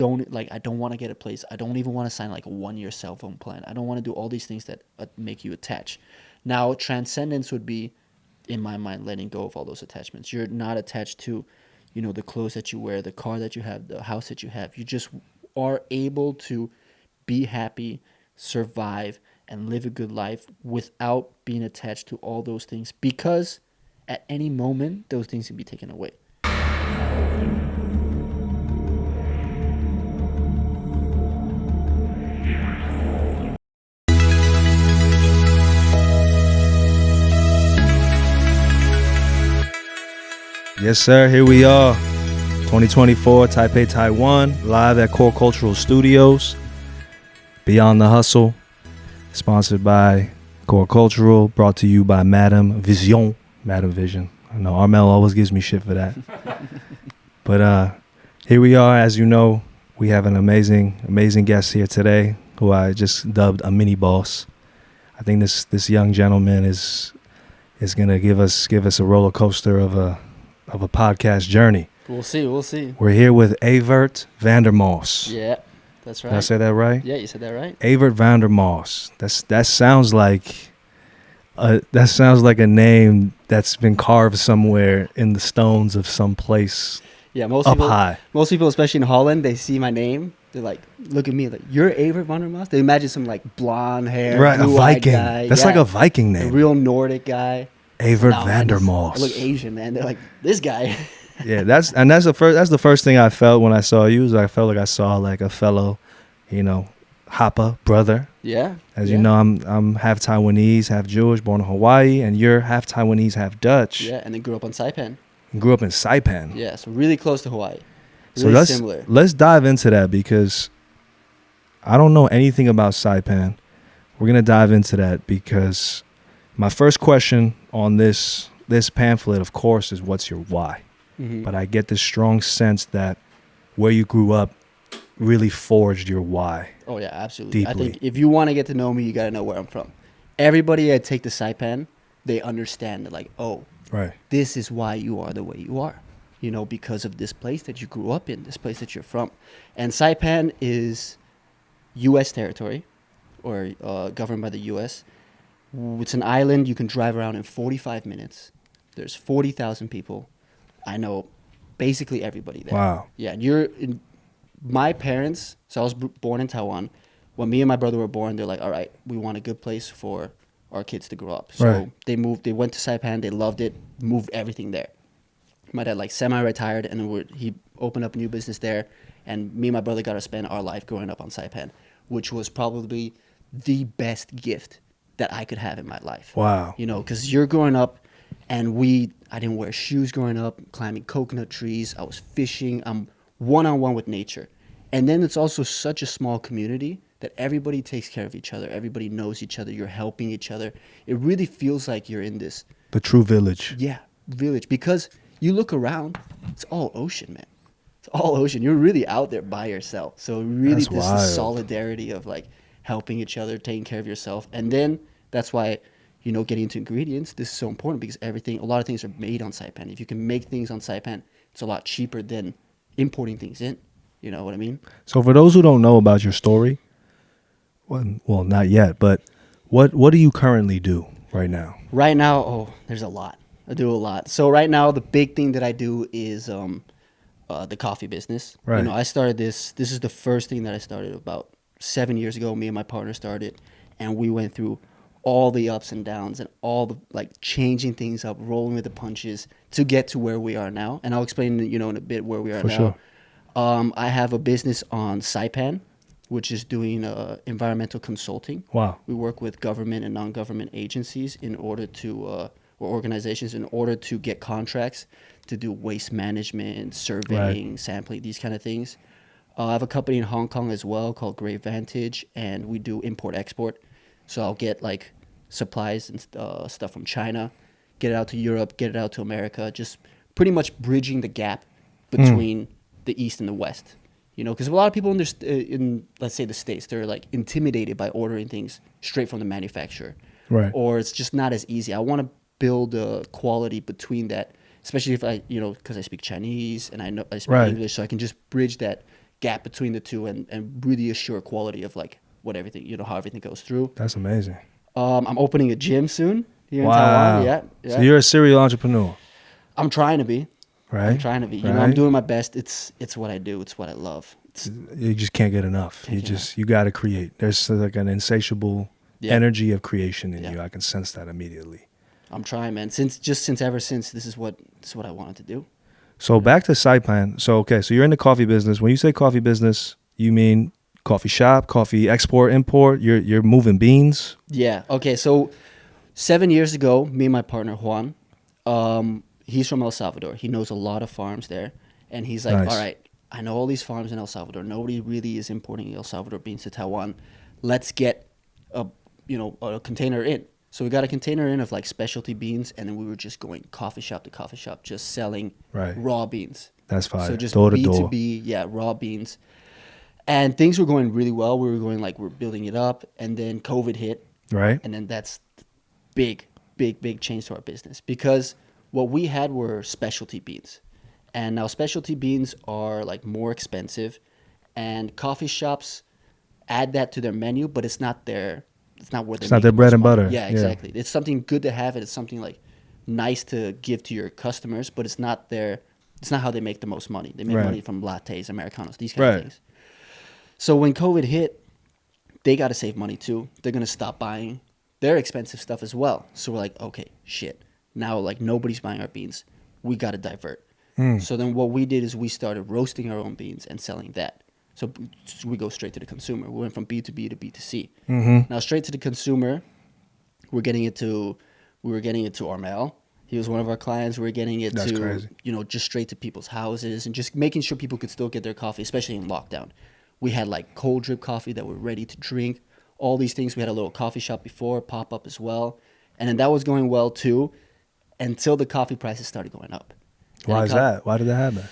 I don't want to get a place. I don't even want to sign like a 1 year cell phone plan. I don't want to do all these things that make you attach. Now, transcendence would be, in my mind, letting go of all those attachments. You're not attached to, the clothes that you wear, the car that you have, the house that you have. You just are able to be happy, survive, and live a good life without being attached to all those things, because at any moment those things can be taken away. Yes, sir. Here we are. 2024, Taipei, Taiwan, live at Core Cultural Studios. Beyond the Hustle, sponsored by Core Cultural, brought to you by Madame Vision. Madame Vision. I know Armel always gives me shit for that. But here we are. As you know, we have an amazing guest here today who I just dubbed a mini boss. I think this young gentleman is gonna give us a roller coaster of a podcast journey. We'll see. We're here with Evert Van Der Maas. Yeah, that's right. Did I say that right? Yeah, you said that right. Evert Van Der Maas. That sounds like a name that's been carved somewhere in the stones of some place. Yeah, high. Most people, especially in Holland, they see my name. They're like, look at me, like, you're Evert Van Der Maas? They imagine some like blonde hair, right? A Viking. Guy. That's like a Viking name. A real Nordic guy. Evert Van Der Maas. I look Asian, man. They're like, this guy. Yeah, that's the first thing I felt when I saw you. Is I felt like I saw like a fellow, Hapa brother. Yeah. As you know, I'm half Taiwanese, half Jewish, born in Hawaii, and you're half Taiwanese, half Dutch. Yeah, and then grew up in Saipan. Grew up in Saipan. Yeah, so really close to Hawaii. Really so similar. Let's dive into that, because I don't know anything about Saipan. We're gonna dive into that because my first question on this pamphlet, of course, is what's your why? Mm-hmm. But I get this strong sense that where you grew up really forged your why. Oh yeah, absolutely. Deeply. I think if you want to get to know me, you got to know where I'm from. Everybody I take to Saipan, they understand that, like, oh, right, this is why you are the way you are. Because of this place that you grew up in, this place that you're from. And Saipan is U.S. territory, or governed by the U.S. It's an island. You can drive around in 45 minutes. There's 40,000 people. I know basically everybody there. Wow. Yeah, my parents, so I was born in Taiwan. When me and my brother were born, they're like, all right, we want a good place for our kids to grow up. So right. They went to Saipan, they loved it, moved everything there. My dad like semi-retired, and he opened up a new business there. And me and my brother got to spend our life growing up on Saipan, which was probably the best gift that I could have in my life. Wow. Because you're growing up, and I didn't wear shoes growing up, climbing coconut trees. I was fishing. I'm one-on-one with nature. And then it's also such a small community that everybody takes care of each other. Everybody knows each other. You're helping each other. It really feels like you're in this. The true village. Yeah, village. Because you look around, it's all ocean, man. It's all ocean. You're really out there by yourself. So really, That's this wild. is solidarity of like helping each other, taking care of yourself. And then that's why, getting into ingredients, this is so important, because a lot of things are made on Saipan. If you can make things on Saipan, it's a lot cheaper than importing things in. You know what I mean? So for those who don't know about your story, well, not yet, but what do you currently do right now? Right now, there's a lot. I do a lot. So right now, the big thing that I do is the coffee business. Right. I started this. This is the first thing that I started about 7 years ago. Me and my partner started, and we went through all the ups and downs and all the changing things up, rolling with the punches to get to where we are now. And I'll explain, in a bit where we are now. Sure. I have a business on Saipan, which is doing environmental consulting. Wow. We work with government and non-government agencies or organizations in order to get contracts to do waste management, surveying, right. sampling, these kind of things. I have a company in Hong Kong as well called Great Vantage, and we do import-export. So I'll get supplies and stuff from China, get it out to Europe, get it out to America, just pretty much bridging the gap between the East and the West. Because a lot of people in let's say the States, they're intimidated by ordering things straight from the manufacturer. Right. Or it's just not as easy. I want to build a quality between that, especially if because I speak Chinese and I speak right. English, so I can just bridge that gap between the two and really assure quality of like what everything, you know, how everything goes through. That's amazing. I'm opening a gym soon here in Wow. Taiwan. Yeah, So yeah. you're a serial entrepreneur, I'm trying to be. right? I'm trying to be. You know, I'm doing my best. It's what I do. It's what I love. It's You just can't get enough. Can't get You got to create. There's like an insatiable Yeah. energy of creation in Yeah. you. I can sense that immediately. I'm trying, man. Ever since this is what I wanted to do. So back to Saipan. So okay, so you're in the coffee business. When you say coffee business, you mean coffee shop, coffee export, import. You're moving beans. Yeah. Okay. So 7 years ago, me and my partner Huang, he's from El Salvador. He knows a lot of farms there, and he's like, Nice. "All right, I know all these farms in El Salvador. Nobody really is importing El Salvador beans to Taiwan. Let's get a container in." So we got a container in of like specialty beans, and then we were just going coffee shop to coffee shop, just selling Right. raw beans. That's fine. So just Door to B2B, door. yeah, raw beans. And things were going really well. We were going like we're building it up, and then COVID hit, Right. and then that's big change to our business because what we had were specialty beans, and now specialty beans are like more expensive, and coffee shops add that to their menu, but it's not where they It's not make their the bread most and money. butter. Yeah, Yeah. exactly. It's something good to have. It's something like nice to give to your customers, but it's not how they make the most money. They make Right. money from lattes, Americanos, these kind Right. of things. So when COVID hit, they got to save money too. They're going to stop buying their expensive stuff as well. So we're like, okay, shit. Now like nobody's buying our beans. We got to divert. So then what we did is we started roasting our own beans and selling that. So we go straight to the consumer. We went from B2B to B2C. Now straight to the consumer, we were getting it to Armel. He was one of our clients. We were getting it That's to, crazy. just straight to people's houses and just making sure people could still get their coffee, especially in lockdown. We had like cold drip coffee that were ready to drink, all these things. We had a little coffee shop before, pop up as well. And then that was going well too until the coffee prices started going up. And Why is that? Why did that happen?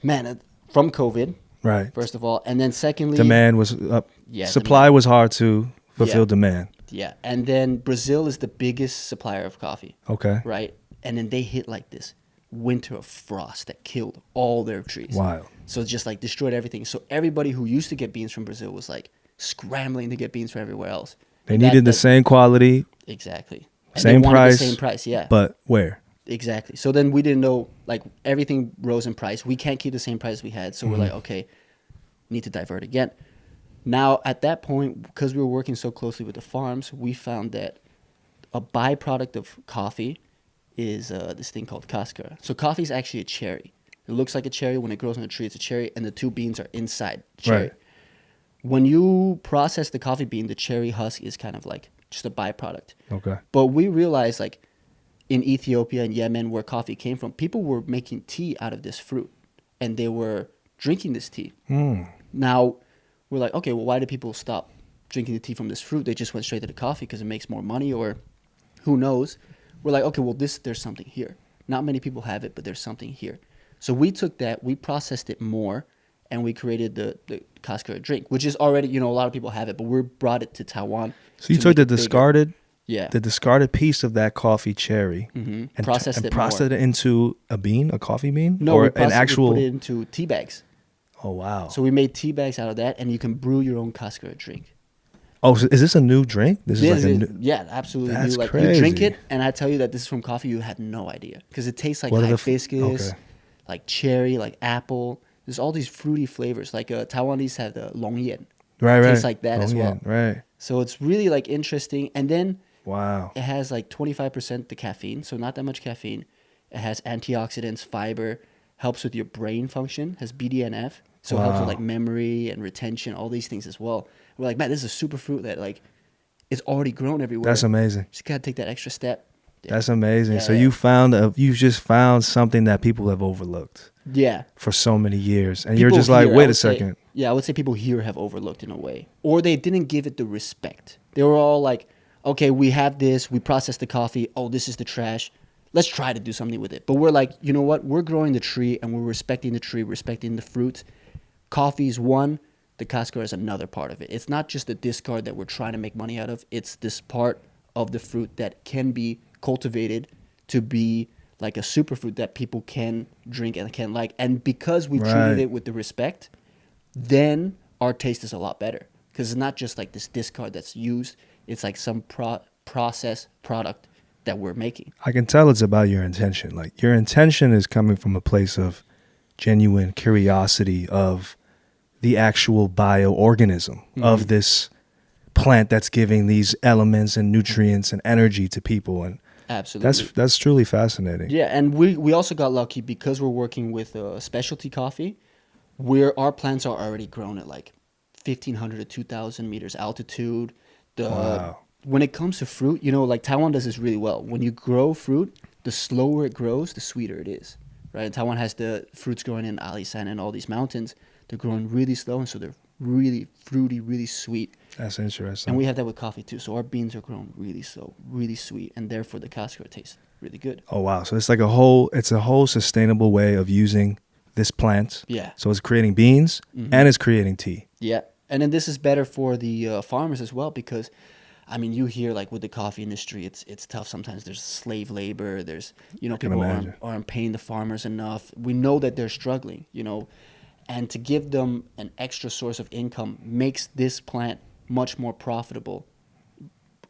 Man, from COVID, Right. first of all. And then secondly, Demand was up. Yeah, Supply demand. was hard to fulfill Yeah. demand. Yeah. And then Brazil is the biggest supplier of coffee, Okay. right? And then they hit like this winter of frost that killed all their trees. Wild. So it just like destroyed everything. So everybody who used to get beans from Brazil was like scrambling to get beans from everywhere else. They And needed the same quality, Exactly. And same they wanted price. the same price, yeah. But where? Exactly. So then we didn't know, like everything rose in price. We can't keep the same price we had. So we're like, okay, need to divert again. Now at that point, because we were working so closely with the farms, we found that a byproduct of coffee is this thing called cascara. So coffee is actually a cherry. It looks like a cherry. When it grows on a tree, it's a cherry, and the two beans are inside the cherry. Right. When you process the coffee bean, the cherry husk is kind of like just a byproduct. Okay. But we realized, like, in Ethiopia and Yemen, where coffee came from, people were making tea out of this fruit, and they were drinking this tea. Now, we're like, okay, well, why did people stop drinking the tea from this fruit? They just went straight to the coffee because it makes more money, or who knows? We're like, okay, well, there's something here. Not many people have it, but there's something here. So we took that, we processed it more, and we created the cascara drink, which is already, a lot of people have it, but we brought it to Taiwan. So you to took make the it bigger. discarded, Yeah. the discarded piece of that coffee cherry and Processed it processed more. it into a bean, a coffee bean, No, or we an processed, actual. we put it into tea bags. Oh wow. So we made tea bags out of that, and you can brew your own cascara drink. Oh, so is this a new drink? This is like a new. Yeah, absolutely. That's new. Like you drink crazy. it, and I tell you that this is from coffee, you had no idea because it tastes like What are the hibiscus, okay. like cherry, like apple. There's all these fruity flavors. Like Taiwanese have the long yen. Right. Tastes like that as well. Right. So it's really like interesting. And then Wow. it has like 25% the caffeine, so not that much caffeine. It has antioxidants, fiber, helps with your brain function, has BDNF, so it helps with Wow. like memory and retention, all these things as well. We're like, man, this is a superfruit that like is already grown everywhere. That's amazing. Just gotta take that extra step. Yeah. That's amazing. Yeah, So yeah. you just found something that people have overlooked Yeah. for so many years, and People you're just like, here, I wait a would say- second. Yeah, I would say people here have overlooked in a way, or they didn't give it the respect. They were all like, okay, we have this, we process the coffee. Oh, this is the trash. Let's try to do something with it. But we're like, you know what? We're growing the tree, and we're respecting the tree, respecting the fruit. Coffee is one. The cascara is another part of it. It's not just the discard that we're trying to make money out of. It's this part of the fruit that can be cultivated to be like a superfruit that people can drink and can like. And because we Right. treated it with the respect, then our taste is a lot better because it's not just like this discard that's used. It's like some process product that we're making. I can tell it's about your intention. Like your intention is coming from a place of genuine curiosity of the actual bioorganism of this plant that's giving these elements and nutrients and energy to people. And Absolutely. that's truly fascinating. Yeah, and we also got lucky because we're working with specialty coffee, where our plants are already grown at like 1,500 to 2,000 meters altitude. Wow. When it comes to fruit, like Taiwan does this really well. When you grow fruit, the slower it grows, the sweeter it is, right? And Taiwan has the fruits growing in Alishan and all these mountains. They're growing really slow, and so they're really fruity, really sweet. That's interesting. And we have that with coffee too. So our beans are grown really slow, really sweet, and therefore the cascara tastes really good. Oh wow. So it's like a whole sustainable way of using this plant. Yeah. So it's creating beans and it's creating tea. Yeah. And then this is better for the farmers as well because, I mean, you hear like with the coffee industry, it's tough sometimes. There's slave labor. There's, people aren't paying the farmers enough. We know that they're struggling, and to give them an extra source of income makes this plant much more profitable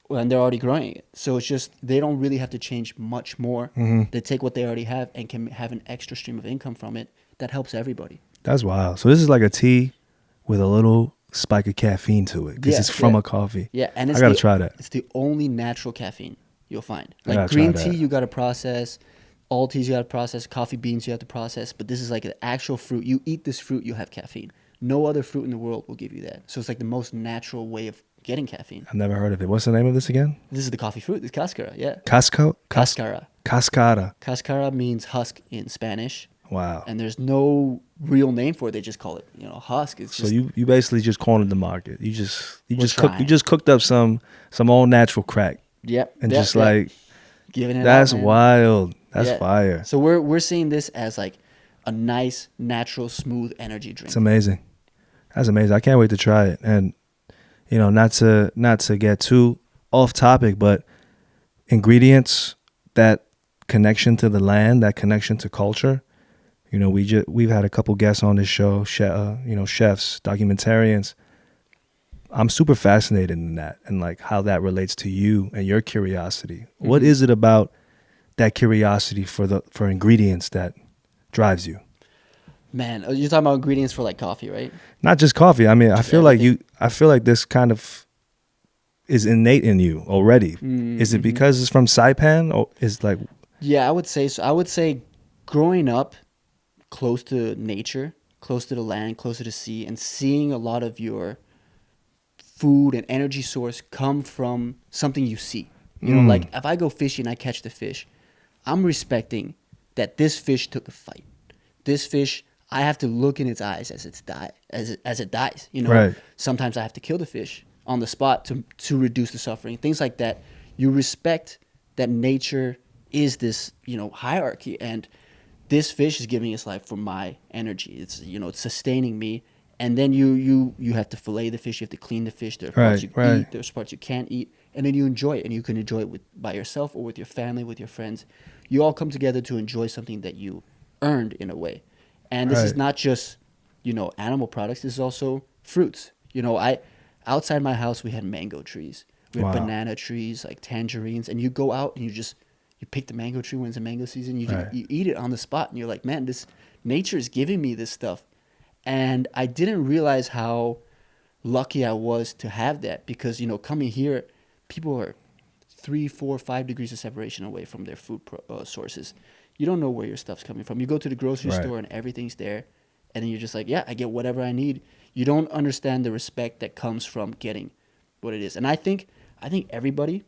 when they're already growing it. So it's just, they don't really have to change much more. They take what they already have and can have an extra stream of income from it that helps everybody. That's wild. So this is like a tea with a little spike of caffeine to it because it's from a coffee. Yeah, and I gotta try that. It's the only natural caffeine you'll find. Like green tea, you gotta process. All teas you gotta process. Coffee beans you have to process. But this is like an actual fruit. You eat this fruit, you have caffeine. No other fruit in the world will give you that. So it's like the most natural way of getting caffeine. I've never heard of it. What's the name of this again? This is the coffee fruit. This cascara, yeah. Cascara. Cascara means husk in Spanish. Wow. And there's no real name for it. They just call it, husk. It's so you basically just cornered the market. You just cooked up some all natural crack. Yep. And like giving it that's out, man. wild. That's fire. So we're seeing this as like a nice, natural, smooth energy drink. It's amazing. That's amazing. I can't wait to try it. And not to get too off topic, but ingredients, that connection to the land, that connection to culture. We've had a couple guests on this show, chefs, documentarians. I'm super fascinated in that and like how that relates to you and your curiosity. What is it about that curiosity for ingredients that drives you? Man, you're talking about ingredients for like coffee, right? Not just coffee. I mean, I feel like this kind of is innate in you already. Is it because it's from Saipan or is like? Yeah, I would say so. I would say growing up close to nature, close to the land, close to the sea, and seeing a lot of your food and energy source come from something you see. Like if I go fishing and I catch the fish, I'm respecting that this fish took a fight. This fish, I have to look in its eyes as it dies. Right. Sometimes I have to kill the fish on the spot to reduce the suffering. Things like that. You respect that nature is this, hierarchy, and this fish is giving its life for my energy. It's it's sustaining me. And then you have to fillet the fish. You have to clean the fish. There are parts you eat. There's parts you can't eat. And then you enjoy it. And you can enjoy it by yourself or with your family, with your friends. You all come together to enjoy something that you earned in a way. And this is not just, animal products. This is also fruits. Outside my house, we had mango trees. We had banana trees, like tangerines. And you go out and you pick the mango tree when it's a mango season. You eat it on the spot. And you're like, man, this nature is giving me this stuff. And I didn't realize how lucky I was to have that because, coming here, people are 3, 4, 5 degrees of separation away from their food sources. You don't know where your stuff's coming from. You go to the grocery store and everything's there. And then you're just like, yeah, I get whatever I need. You don't understand the respect that comes from getting what it is. And I think everybody,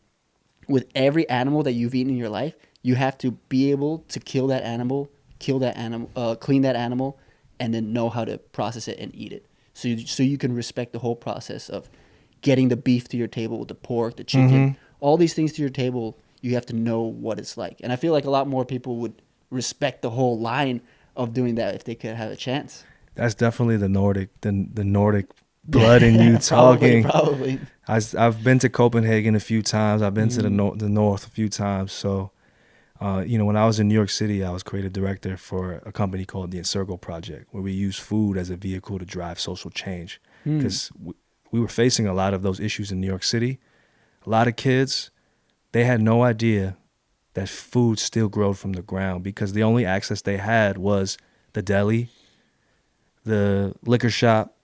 with every animal that you've eaten in your life, you have to be able to clean that animal, and then know how to process it and eat it. So you can respect the whole process of getting the beef to your table with the pork, the chicken, all these things to your table. You have to know what it's like. And I feel like a lot more people would respect the whole line of doing that if they could have a chance. That's definitely the Nordic blood in you talking. Probably. I've been to Copenhagen a few times. I've been to the north a few times. So When I was in New York City, I was creative director for a company called the Encircle Project, where we use food as a vehicle to drive social change. Because we were facing a lot of those issues in New York City. A lot of kids, they had no idea that food still growed from the ground because the only access they had was the deli, the liquor shop,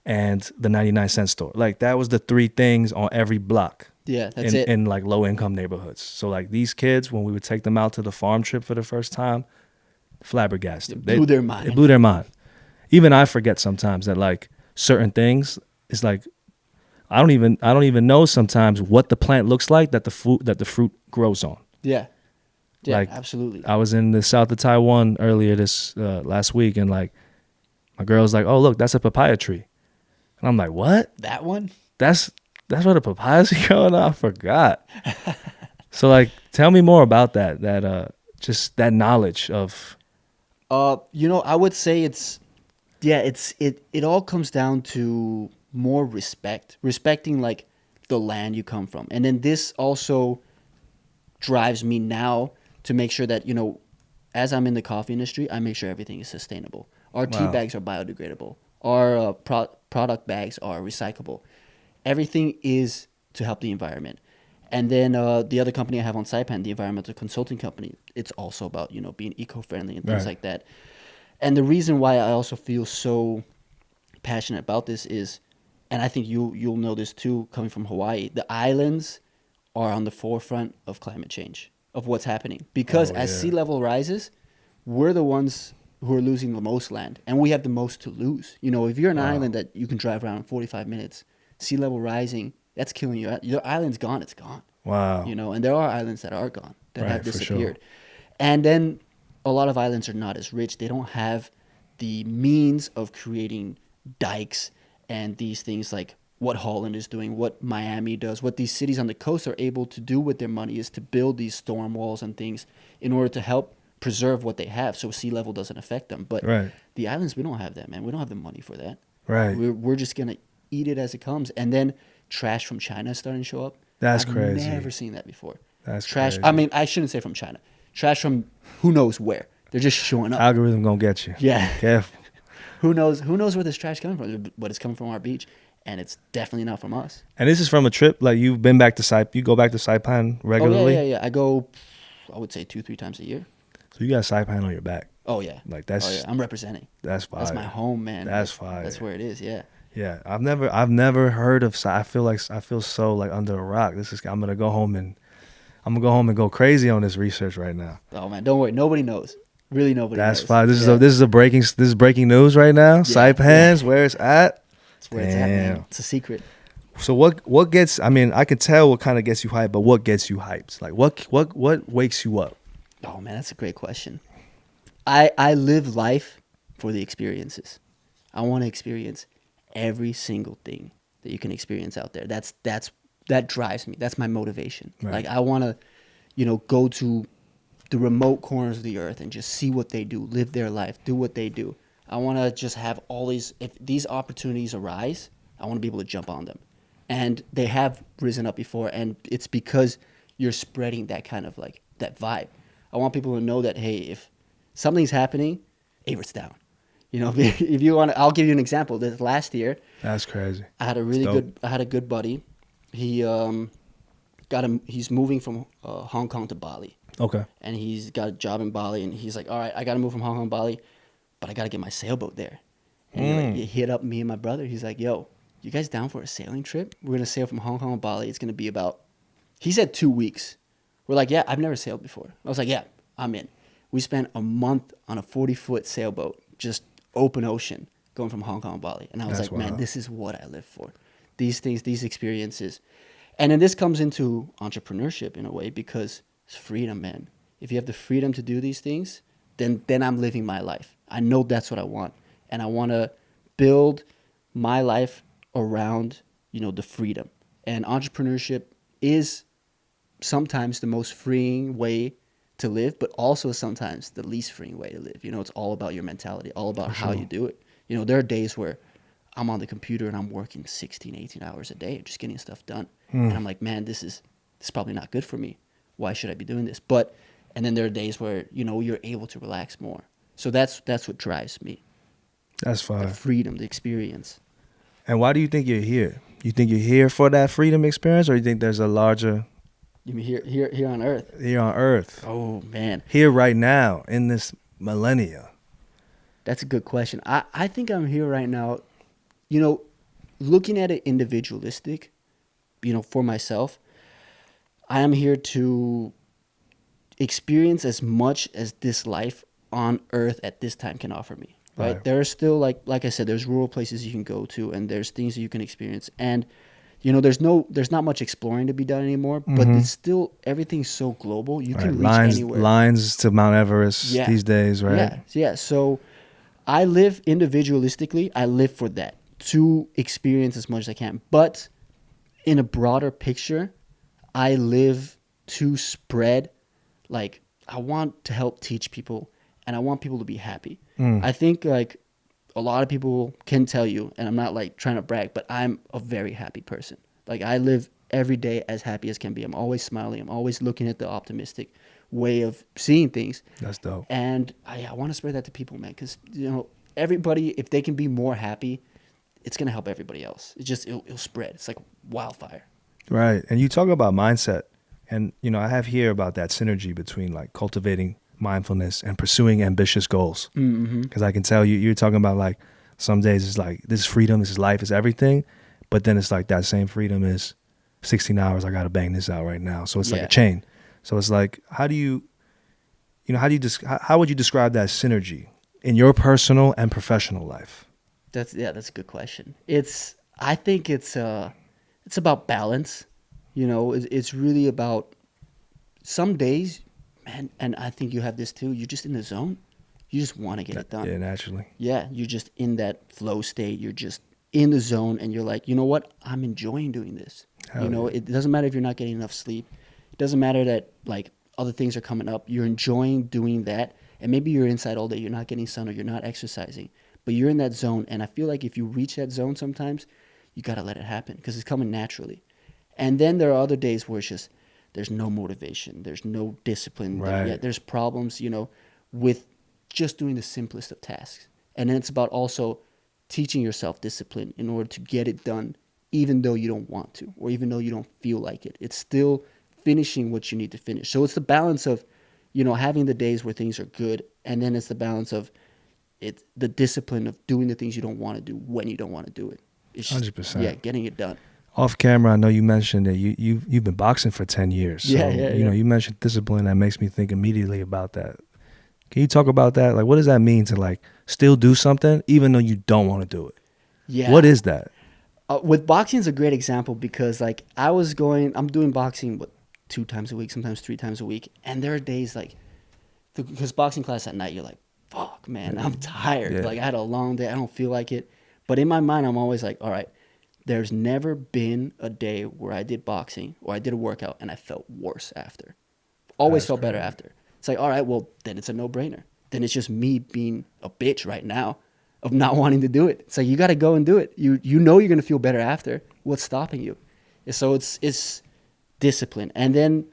and the 99-cent store. Like, that was the three things on every block. Yeah, that's it. In like low income neighborhoods. So like these kids, when we would take them out to the farm trip for the first time, flabbergasted. It blew their mind. It blew their mind. Even I forget sometimes that like certain things is like I don't even know sometimes what the plant looks like that the fruit grows on. Yeah. Yeah, Like, absolutely. I was in the south of Taiwan earlier this last week, and like my girl's like, "Oh, look, that's a papaya tree," and I'm like, "What? That one? That's where the papayas are growing?" I forgot. So like, tell me more about that. Just that knowledge of. I would say it all comes down to more respecting like the land you come from. And then this also drives me now to make sure that, as I'm in the coffee industry, I make sure everything is sustainable. Our tea Wow. bags are biodegradable. Our product bags are recyclable. Everything is to help the environment. And then the other company I have on Saipan, the environmental consulting company, it's also about, being eco-friendly and things Right. like that. And the reason why I also feel so passionate about this is, and I think you'll know this too, coming from Hawaii, the islands are on the forefront of climate change, of what's happening. Because as sea level rises, we're the ones who are losing the most land, and we have the most to lose. If you're an island that you can drive around in 45 minutes, sea level rising, that's killing you. Your island's gone, it's gone. Wow. And there are islands that are gone, that Right, have for sure. disappeared. And then a lot of islands are not as rich. They don't have the means of creating dikes and these things like what Holland is doing, what Miami does, what these cities on the coast are able to do with their money is to build these storm walls and things in order to help preserve what they have so sea level doesn't affect them. But Right. the islands, we don't have that, man. We don't have the money for that. Right. We're just going to eat it as it comes. And then trash from China is starting to show up. That's I've crazy. never seen that before. That's trash. crazy. I mean, I shouldn't say from China. Trash from who knows where. They're just showing up. Algorithm gonna get you. Yeah. Careful. Who knows where this trash coming from? But it's coming from our beach, and it's definitely not from us. And this is from a trip. Like, you've been back to Saipan. You go back to Saipan regularly. Oh yeah. I go, I would say 2-3 times a year. So you got Saipan on your back. Oh yeah. Like, that's. Oh yeah. I'm representing. That's fire. That's my home, man. That's fire. That's where it is. Yeah. Yeah, I've never heard of. I feel so like under a rock. I'm gonna go home and go crazy on this research right now. Oh man, don't worry. Nobody knows. Really, nobody knows. That's fine. This Yeah. is breaking news right now. Yeah, Saipan's where it's at. That's where it's at, man. Damn. It's a secret. So what gets? I mean, I can tell what kind of gets you hyped, but what gets you hyped? Like what wakes you up? Oh man, that's a great question. I live life for the experiences. I want to experience every single thing that you can experience out there. That drives me. That's my motivation. Right. Like I want to, go to the remote corners of the earth and just see what they do, live their life, do what they do. I want to just have all these. If these opportunities arise, I want to be able to jump on them, and they have risen up before, and it's because you're spreading that kind of like that vibe. I want people to know that hey, if something's happening, Evert's down. If you want, I'll give you an example. This last year, That's crazy. I had a good buddy. He he's moving from Hong Kong to Bali, Okay. and he's got a job in Bali, and he's like, all right, I got to move from Hong Kong to Bali, but I got to get my sailboat there. And he hit up me and my brother. He's like, yo, you guys down for a sailing trip? We're gonna sail from Hong Kong to Bali. It's gonna be about, he said 2 weeks. We're like, yeah, I've never sailed before. I was like, yeah, I'm in. We spent a month on a 40-foot sailboat, just open ocean, going from Hong Kong to Bali. And I was That's like, man, wild. this is what I live for. These things, these experiences. And then this comes into entrepreneurship in a way because it's freedom, man. If you have the freedom to do these things, then I'm living my life. I know that's what I want. And I want to build my life around, the freedom. And entrepreneurship is sometimes the most freeing way to live, but also sometimes the least freeing way to live. It's all about your mentality, all about how you do it. There are days where I'm on the computer and I'm working 16, 18 hours a day, just getting stuff done. And I'm like, man, this is probably not good for me. Why should I be doing this? But And then there are days where, you know, you're able to relax more. So that's what drives me. That's The fine. freedom, the experience. And why do you think you're here? You think you're here for that freedom experience, or you think there's a larger You mean here on Earth? here on Earth, Oh man, here right now in this millennia? that's a good question. I think I'm here right now, you know, looking at it individualistic, you know, for myself. I am here to experience as much as this life on Earth at this time can offer me. Right? Right. There are still like I said, there's rural places you can go to, and there's things that you can experience, and you know, there's not much exploring to be done anymore. But it's still, everything's so global. You Right. can reach anywhere. Lines to Mount Everest Yeah. these days, right? Yeah. So I live individualistically. I live for that, to experience as much as I can. But in a broader picture, I live to spread, like, I want to help teach people, and I want people to be happy. I think, like, a lot of people can tell you, and I'm not like trying to brag, but I'm a very happy person. Like, I live every day as happy as can be. I'm always smiling. I'm always looking at the optimistic way of seeing things. That's dope. And I want to spread that to people, man, because, you know, everybody, if they can be more happy, it's going to help everybody else. It'll spread. It's like wildfire. Right. And you talk about mindset. And, you know, I have here about that synergy between like cultivating mindfulness and pursuing ambitious goals. Because I can tell you're talking about like some days it's like this is freedom, this is life, it's everything. But then it's like that same freedom is 16 hours, I got to bang this out right now. So it's like a chain. So it's like, how would you describe that synergy in your personal and professional life? That's a good question. I think it's about balance. You know, it's really about some days, man, and I think you have this too. You're just in the zone. You just want to get it done. Yeah, naturally. Yeah, you're just in that flow state. You're just in the zone, and you're like, you know what? I'm enjoying doing this. Hell you know, yeah. it doesn't matter if you're not getting enough sleep. It doesn't matter that like other things are coming up. You're enjoying doing that, and maybe you're inside all day. You're not getting sun or you're not exercising, but you're in that zone. And I feel like if you reach that zone, sometimes you gotta let it happen because it's coming naturally. And then there are other days where it's just there's no motivation, there's no discipline, Right. there's problems, you know, with just doing the simplest of tasks. And then it's about also teaching yourself discipline in order to get it done, even though you don't want to, or even though you don't feel like it. It's still finishing what you need to finish. So it's the balance of, you know, having the days where things are good, and then it's the balance of the discipline of doing the things you don't want to do when you don't want to do it. It's just, 100%. yeah, getting it done. Off camera, I know you mentioned that you've been boxing for 10 years. So, Yeah. you know, you mentioned discipline. That makes me think immediately about that. Can you talk about that? Like, what does that mean to like still do something even though you don't want to do it? Yeah. What is that? With boxing is a great example because like I'm doing boxing 2 times a week, sometimes 3 times a week, and there are days like because boxing class at night, you're like, fuck, man, I'm tired. Yeah. Like I had a long day, I don't feel like it. But in my mind, I'm always like, all right, there's never been a day where I did boxing or I did a workout and I felt worse after. Always That's felt better crazy. after. It's like, all right, well, then it's a no-brainer. Then it's just me being a bitch right now of not wanting to do it. It's like, you got to go and do it. You know you're going to feel better after. What's stopping you? So it's discipline. And then,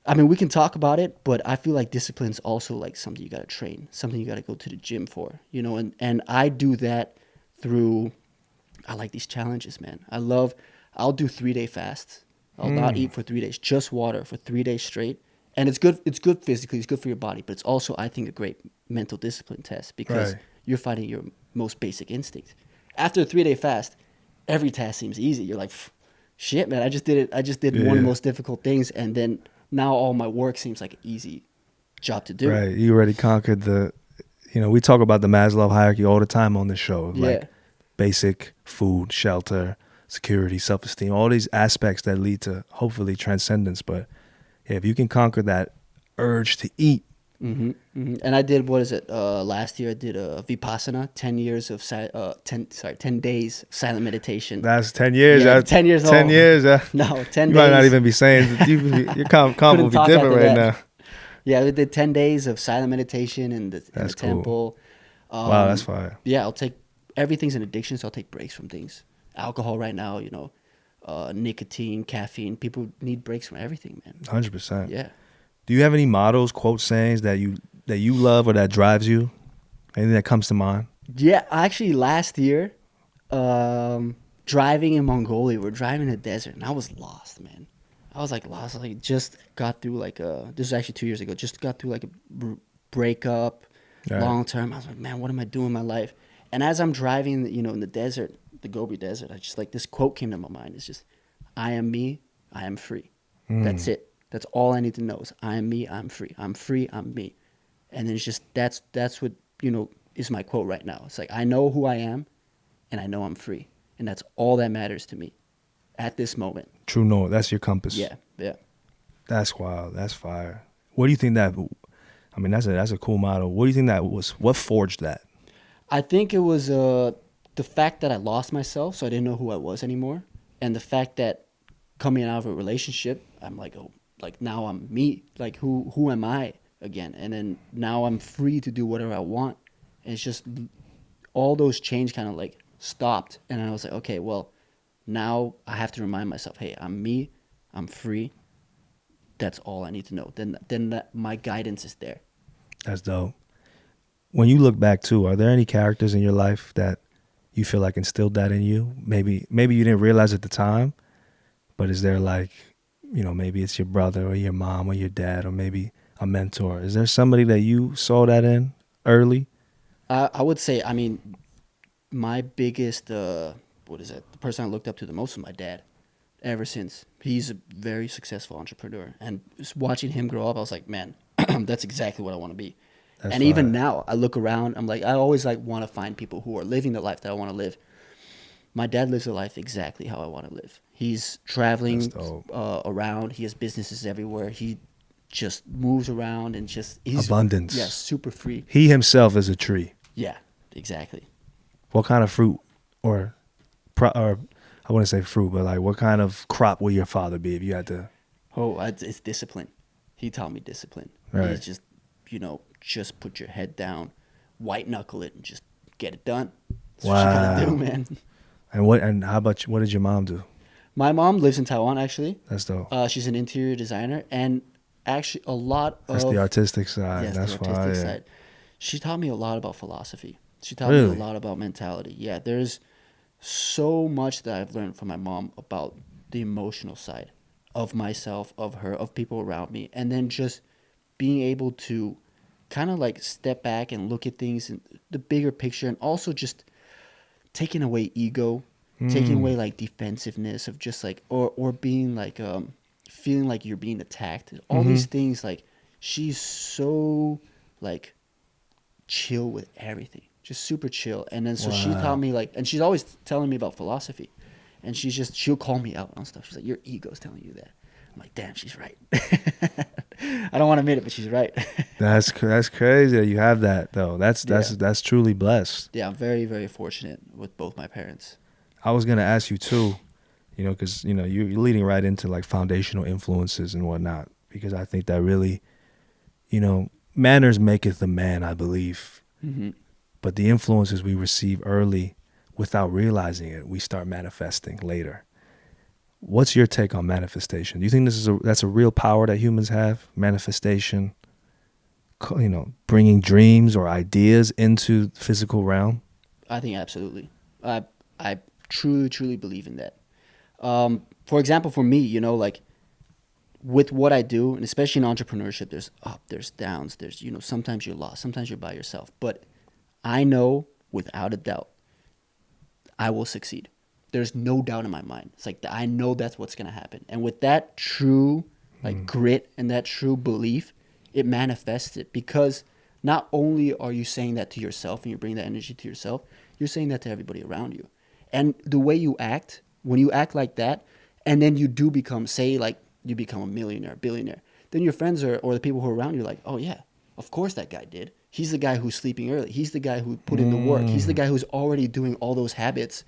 I mean, we can talk about it, but I feel like discipline is also like something you got to train, something you got to go to the gym for, you know, and I do that through, I like these challenges, man. I'll do 3-day fasts. I'll not eat for 3 days, just water for 3 days straight. And it's good physically, it's good for your body, but it's also, I think, a great mental discipline test because Right. you're fighting your most basic instincts. After a 3-day fast, every task seems easy. You're like, shit, man, I just did it. I just did one of Yeah. the most difficult things, and then now all my work seems like an easy job to do. Right. You already conquered we talk about the Maslow hierarchy all the time on this show. Yeah. Like basic food, shelter, security, self-esteem, all these aspects that lead to hopefully transcendence. But yeah, if you can conquer that urge to eat. And I did, last year I did a Vipassana, 10 years of 10 days of silent meditation. That's 10 years. Yeah, That's 10 years 10 old. years. No, 10 You days. might not even be saying, your comp will Couldn't be talk different after right that. now. Yeah, we did 10 days of silent meditation in the That's cool. temple. Wow, that's fire. Yeah, everything's an addiction, so I'll take breaks from things. Alcohol right now, you know, nicotine, caffeine. People need breaks from everything, man. 100%. Yeah. Do you have any mottos, quote sayings that you love or that drives you? Anything that comes to mind? Yeah, actually, last year, driving in Mongolia, we're driving in the desert, and I was lost, man. I was like lost. Like just got through like a. This was actually 2 years ago. Just got through like a breakup, All right. long term. I was like, man, what am I doing in my life? And as I'm driving, in the desert, the Gobi Desert, I just like this quote came to my mind. It's just, I am me, I am free. That's it. That's all I need to know is I am me, I'm free. I'm free, I'm me. And then it's just that's what is my quote right now. It's like I know who I am, and I know I'm free, and that's all that matters to me at this moment. True north. That's your compass. Yeah, yeah. That's wild. That's fire. What do you think that? I mean, that's a cool motto. What do you think that was? What forged that? I think it was the fact that I lost myself, so I didn't know who I was anymore, and the fact that coming out of a relationship, I'm like, oh, like now I'm me. Like who am I again? And then now I'm free to do whatever I want. And it's just all those change kind of like stopped, and I was like, okay, well, now I have to remind myself, hey, I'm me, I'm free. That's all I need to know. Then my guidance is there. That's dope. When you look back too, are there any characters in your life that you feel like instilled that in you? Maybe you didn't realize at the time, but is there like, maybe it's your brother or your mom or your dad or maybe a mentor? Is there somebody that you saw that in early? I would say, I mean, my biggest, what is it? The person I looked up to the most was my dad. Ever since he's a very successful entrepreneur, and just watching him grow up, I was like, man, that's exactly what I want to be. That's And fire. even now, I look around, I'm like, I always like want to find people who are living the life that I want to live. My dad lives a life exactly how I want to live. He's traveling That's dope. around. He has businesses everywhere. He just moves around and he's Abundance. yeah, super free. He himself is a tree. Yeah, exactly. What kind of fruit or I wouldn't say fruit, but like what kind of crop will your father be if you had to? Oh, it's discipline. He taught me discipline. Right. He's just, just put your head down, white knuckle it, and just get it done. That's what you gotta do, man. And how about what did your mom do? My mom lives in Taiwan, actually. That's dope. She's an interior designer, and actually a lot of... That's the artistic side. Yes, That's the artistic fire. side. She taught me a lot about philosophy. She taught me Really? a lot about mentality. Yeah, there's so much that I've learned from my mom about the emotional side of myself, of her, of people around me, and then just being able to kind of like step back and look at things in the bigger picture, and also just taking away ego, taking away like defensiveness of just like or being like feeling like you're being attacked. All these things, like she's so like chill with everything, just super chill. And then so she taught me like, and she's always telling me about philosophy, and she'll call me out on stuff. She's like, your ego's telling you that. I'm like, damn, she's right. I don't want to admit it, but she's right. That's crazy that you have that though. That's truly blessed. Yeah, I'm very, very fortunate with both my parents. I was gonna ask you too, because you're leading right into like foundational influences and whatnot, because I think that really, manners maketh a man, I believe. Mm-hmm. But the influences we receive early, without realizing it, we start manifesting later. What's your take on manifestation? Do you think that's a real power that humans have? Manifestation, bringing dreams or ideas into the physical realm? I think absolutely. I truly, truly believe in that. For example, for me, like with what I do, and especially in entrepreneurship, there's up, there's downs, there's, sometimes you're lost, sometimes you're by yourself. But I know without a doubt, I will succeed. There's no doubt in my mind. It's like I know that's what's going to happen. And with that true grit and that true belief, it manifests it, because not only are you saying that to yourself and you bring that energy to yourself, you're saying that to everybody around you. And the way you act, when you act like that, and then you do become, say like you become a millionaire, billionaire, then your friends or the people who are around you are like, oh yeah, of course that guy did. He's the guy who's sleeping early. He's the guy who put in the work. He's the guy who's already doing all those habits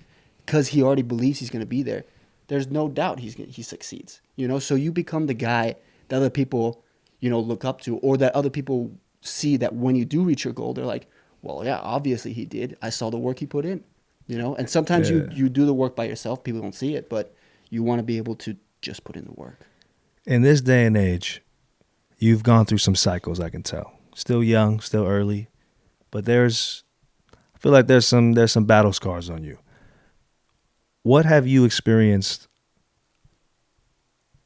because he already believes he's going to be there. There's no doubt he succeeds. So you become the guy that other people, look up to, or that other people see that when you do reach your goal, they're like, well, yeah, obviously he did. I saw the work he put in, And sometimes you do the work by yourself. People don't see it, but you want to be able to just put in the work. In this day and age, you've gone through some cycles, I can tell. Still young, still early, but I feel like there's some battle scars on you. What have you experienced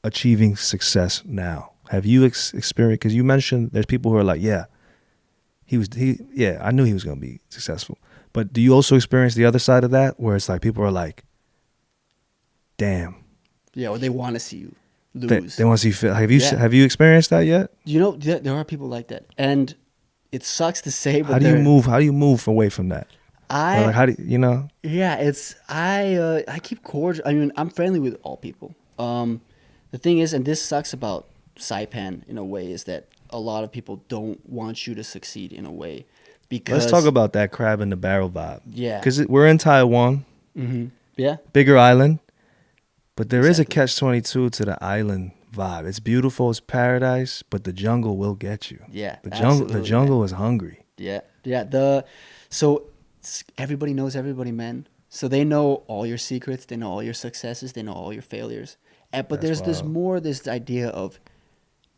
achieving success now? Have you experienced, because you mentioned there's people who are like, yeah, I knew he was going to be successful. But do you also experience the other side of that, where it's like people are like, damn. Yeah, or they want to see you lose. They want to see you fail. Have you experienced that yet? You know, there are people like that. And it sucks to say, but How do you move away from that? Or like, how do you know? Yeah, I keep cordial. I mean, I'm friendly with all people. The thing is, and this sucks about Saipan in a way, is that a lot of people don't want you to succeed in a way. Because let's talk about that crab in the barrel vibe. Yeah. Because we're in Taiwan. Mm-hmm. Yeah. Bigger island. But there is a catch-22 to the island vibe. It's beautiful, it's paradise, but the jungle will get you. Yeah. The jungle is hungry. Yeah. Yeah. So everybody knows everybody, man. So they know all your secrets, they know all your successes, they know all your failures. But there's this idea of,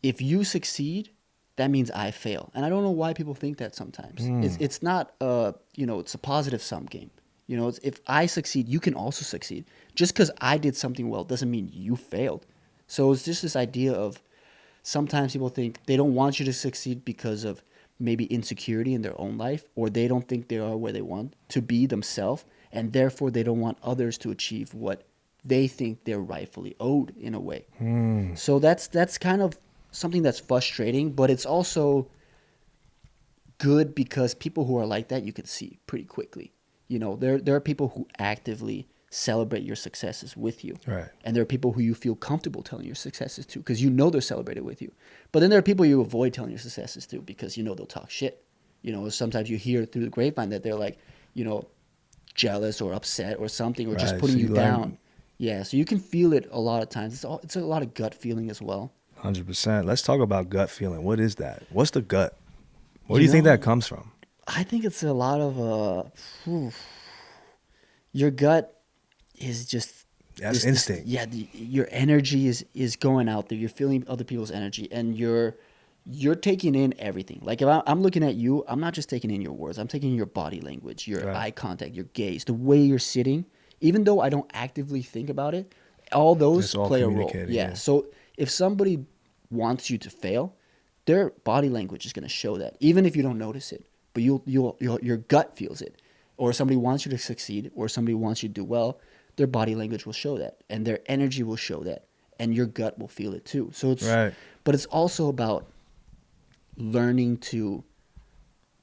if you succeed, that means I fail. And I don't know why people think that sometimes. It's not it's a positive sum game. You know, if I succeed, you can also succeed. Just because I did something well doesn't mean you failed. So it's just this idea of, sometimes people think they don't want you to succeed because of maybe insecurity in their own life, or they don't think they are where they want to be themselves, and therefore they don't want others to achieve what they think they're rightfully owed in a way. So that's kind of something that's frustrating, but it's also good because people who are like that, you can see pretty quickly. You know, there are people who actively celebrate your successes with you. Right. And there are people who you feel comfortable telling your successes to because you know they're celebrated with you. But then there are people you avoid telling your successes to because you know they'll talk shit. You know, sometimes you hear through the grapevine that they're like, jealous or upset or something, or just putting you down. Yeah, so you can feel it a lot of times. It's a lot of gut feeling as well. 100%. Let's talk about gut feeling. What is that? What's the gut? Where do you think that comes from? I think it's a lot of your gut is just that's instinct. Your energy is going out there. You're feeling other people's energy, and you're taking in everything. Like if I'm looking at you, I'm not just taking in your words. I'm taking in your body language, your eye contact, your gaze, the way you're sitting. Even though I don't actively think about it, all those play a role. Yeah. So if somebody wants you to fail, their body language is going to show that, even if you don't notice it. But your gut feels it. Or somebody wants you to succeed, or somebody wants you to do well, their body language will show that, and their energy will show that, and your gut will feel it too. So it's but it's also about learning to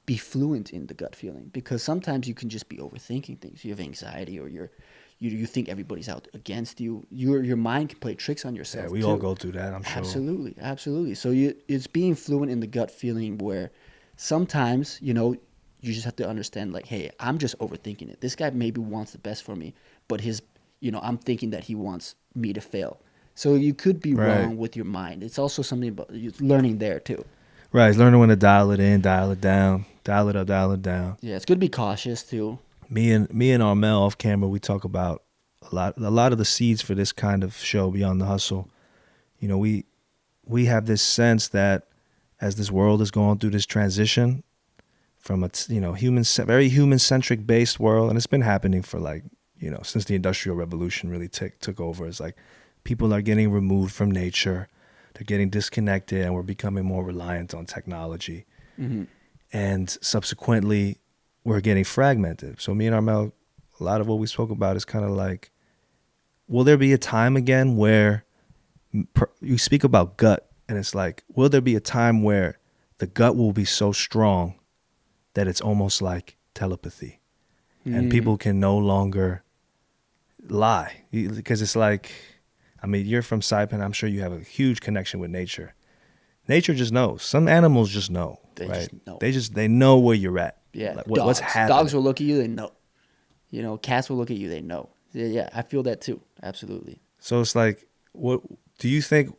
be fluent in the gut feeling, because sometimes you can just be overthinking things. You have anxiety, or you think everybody's out against you. Your mind can play tricks on yourself. Yeah, we all go through that, I'm sure. Absolutely. So it's being fluent in the gut feeling, where sometimes, you just have to understand, like, hey, I'm just overthinking it. This guy maybe wants the best for me, but I'm thinking that he wants me to fail. So you could be wrong with your mind. It's also something about learning there too. Right, it's learning when to dial it in, dial it down, dial it up, dial it down. Yeah, it's good to be cautious too. Me and Armel off camera, we talk about a lot of the seeds for this kind of show, Beyond the Hustle. We have this sense that as this world is going through this transition from a very human-centric based world, and it's been happening for since the Industrial Revolution really took over. It's like people are getting removed from nature, they're getting disconnected, and we're becoming more reliant on technology. Mm-hmm. And subsequently, we're getting fragmented. So me and Armel, a lot of what we spoke about is kind of like, will there be a time again where you speak about gut, and it's like, will there be a time where the gut will be so strong that it's almost like telepathy, and people can no longer lie? Because it's like, you're from Saipan. I'm sure you have a huge connection with nature. Nature just knows. Some animals just know. They know where you're at. Yeah, like what's happening. Dogs will look at you, they know. Cats will look at you, they know. Yeah, I feel that too. Absolutely. So it's like, what do you think?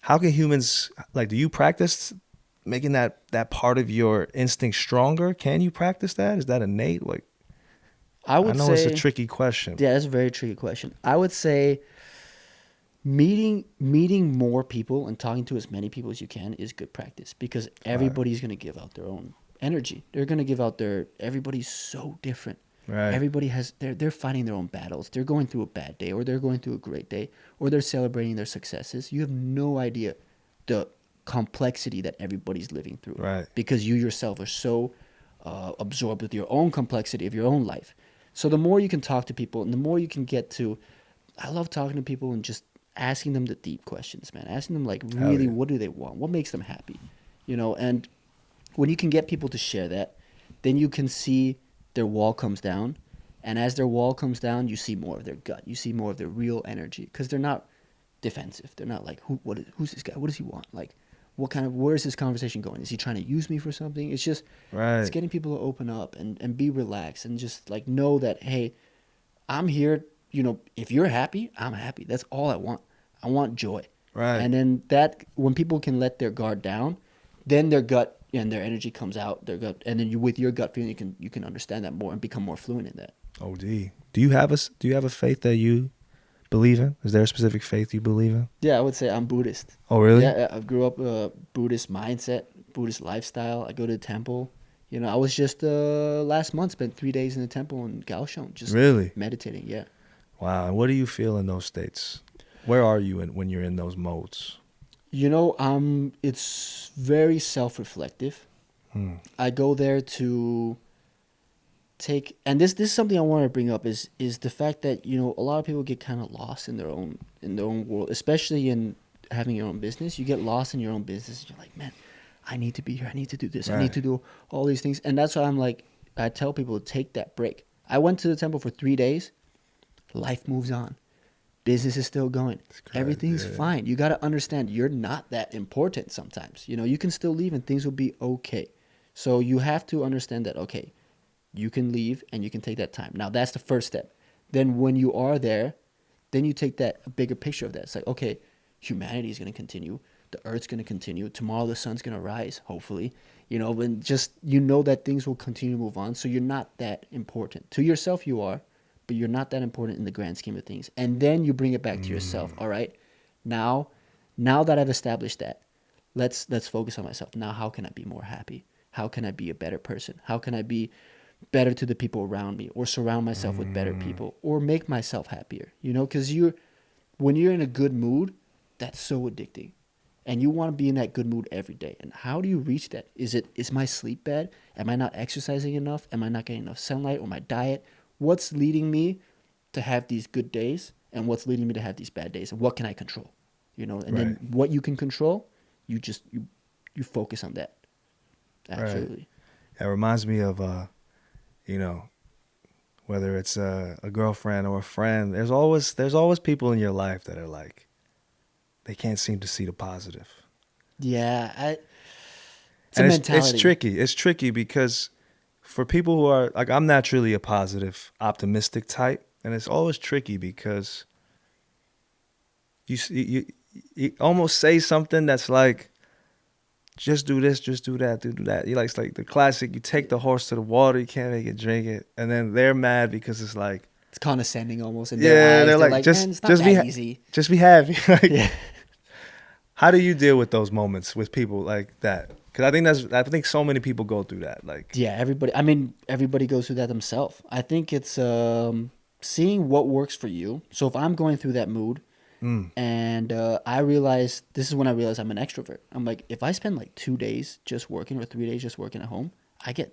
How can humans, do you practice making that part of your instinct stronger? Can you practice that? Is that innate? I know it's a tricky question. Yeah, that's a very tricky question. I would say Meeting more people and talking to as many people as you can is good practice, because everybody's going to give out their own energy. They're going to give out their, everybody's so different. Right. Everybody has, they're fighting their own battles. They're going through a bad day, or they're going through a great day, or they're celebrating their successes. You have no idea the complexity that everybody's living through. Right. Because you yourself are so absorbed with your own complexity of your own life. So the more you can talk to people, and the more you can get to, I love talking to people and just asking them the deep questions, man. Asking them, like, really, what do they want? What makes them happy? You know, and when you can get people to share that, then you can see their wall comes down. And as their wall comes down, you see more of their gut. You see more of their real energy, because they're not defensive. They're not like, who's this guy? What does he want? Like, where is this conversation going? Is he trying to use me for something? It's just, it's getting people to open up and be relaxed, and just like know that, hey, I'm here. You know, if you're happy, I'm happy. That's all I want. I want joy. Right. And then that, when people can let their guard down, then their gut and their energy comes out. Their gut, and then with your gut feeling, you can understand that more and become more fluent in that. OD. Do you have a faith that you believe in? Is there a specific faith you believe in? Yeah, I would say I'm Buddhist. Oh, really? Yeah, I grew up Buddhist mindset, Buddhist lifestyle. I go to the temple. You know, I was just last month spent 3 days in the temple in Kaohsiung, just really meditating. Yeah. Wow. And what do you feel in those states? Where are you when you're in those modes? You know, it's very self-reflective. I go there to take, and this is something I want to bring up, is the fact that, you know, a lot of people get kind of lost in their own world, especially in having your own business. You get lost in your own business, and you're like, man, I need to be here. I need to do this. Right. I need to do all these things. And that's why I'm like, I tell people to take that break. I went to the temple for 3 days. Life moves on. Business is still going. Everything's fine. You got to understand, you're not that important sometimes. You know, you can still leave and things will be okay. So you have to understand that, okay, you can leave and you can take that time. Now, that's the first step. Then when you are there, then you take that bigger picture of that. It's like, okay, humanity is going to continue. The earth's going to continue. Tomorrow the sun's going to rise, hopefully. You know, and just, you know that things will continue to move on. So you're not that important. To yourself you are, but you're not that important in the grand scheme of things. And then you bring it back to yourself. All right, now that I've established that, let's focus on myself. Now, how can I be more happy? How can I be a better person? How can I be better to the people around me, or surround myself with better people, or make myself happier? You know, because when you're in a good mood, that's so addicting. And you want to be in that good mood every day. And how do you reach that? Is my sleep bad? Am I not exercising enough? Am I not getting enough sunlight, or my diet? What's leading me to have these good days, and what's leading me to have these bad days, and what can I control? You know, and then what you can control, you just you focus on that. Absolutely. Right. It reminds me of you know, whether it's a girlfriend or a friend, there's always people in your life that are like, they can't seem to see the positive. Yeah, it's a mentality. It's tricky. It's tricky because for people who are like, I'm naturally a positive, optimistic type, and it's always tricky because you almost say something that's like, just do this, just do that, do that. You like, it's like the classic, you take the horse to the water, you can't make it drink it, and then they're mad because it's like, it's condescending almost in their eyes. They're like, man, it's not that easy. Just be happy. Like, Yeah. How do you deal with those moments with people like that? Because I think so many people go through that. Like, yeah, everybody goes through that themselves. I think it's seeing what works for you. So if I'm going through that mood, and I realize, this is when I realize I'm an extrovert. I'm like, if I spend like 2 days just working, or 3 days just working at home, I get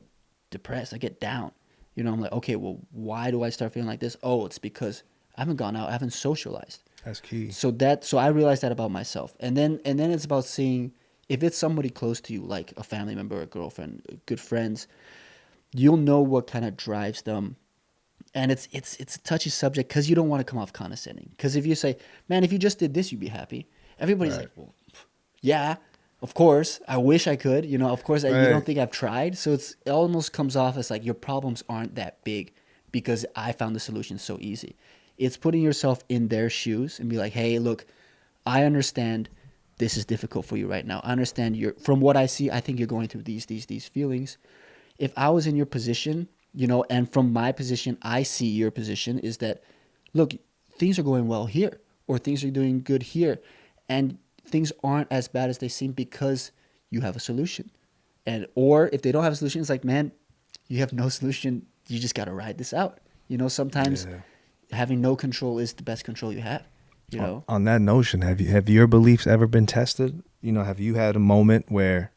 depressed. I get down. You know, I'm like, okay, well, why do I start feeling like this? Oh, it's because I haven't gone out, I haven't socialized. That's key. So I realized that about myself. And then it's about seeing, if it's somebody close to you, like a family member, a girlfriend, good friends, you'll know what kind of drives them. And it's a touchy subject, because you don't want to come off condescending. Because if you say, man, if you just did this, you'd be happy. Everybody's like, well, yeah, of course. I wish I could. You know, of course, you don't think I've tried. So it almost comes off as like, your problems aren't that big because I found the solution so easy. It's putting yourself in their shoes and be like, hey, look, I understand this is difficult for you right now. I understand from what I see, I think you're going through these feelings. If I was in your position, you know, and from my position, I see your position is that, look, things are going well here, or things are doing good here, and things aren't as bad as they seem because you have a solution. And or if they don't have a solution, it's like, man, you have no solution. You just got to ride this out. Sometimes Yeah. having no control is the best control you have. On that notion, have your beliefs ever been tested? Have you had a moment where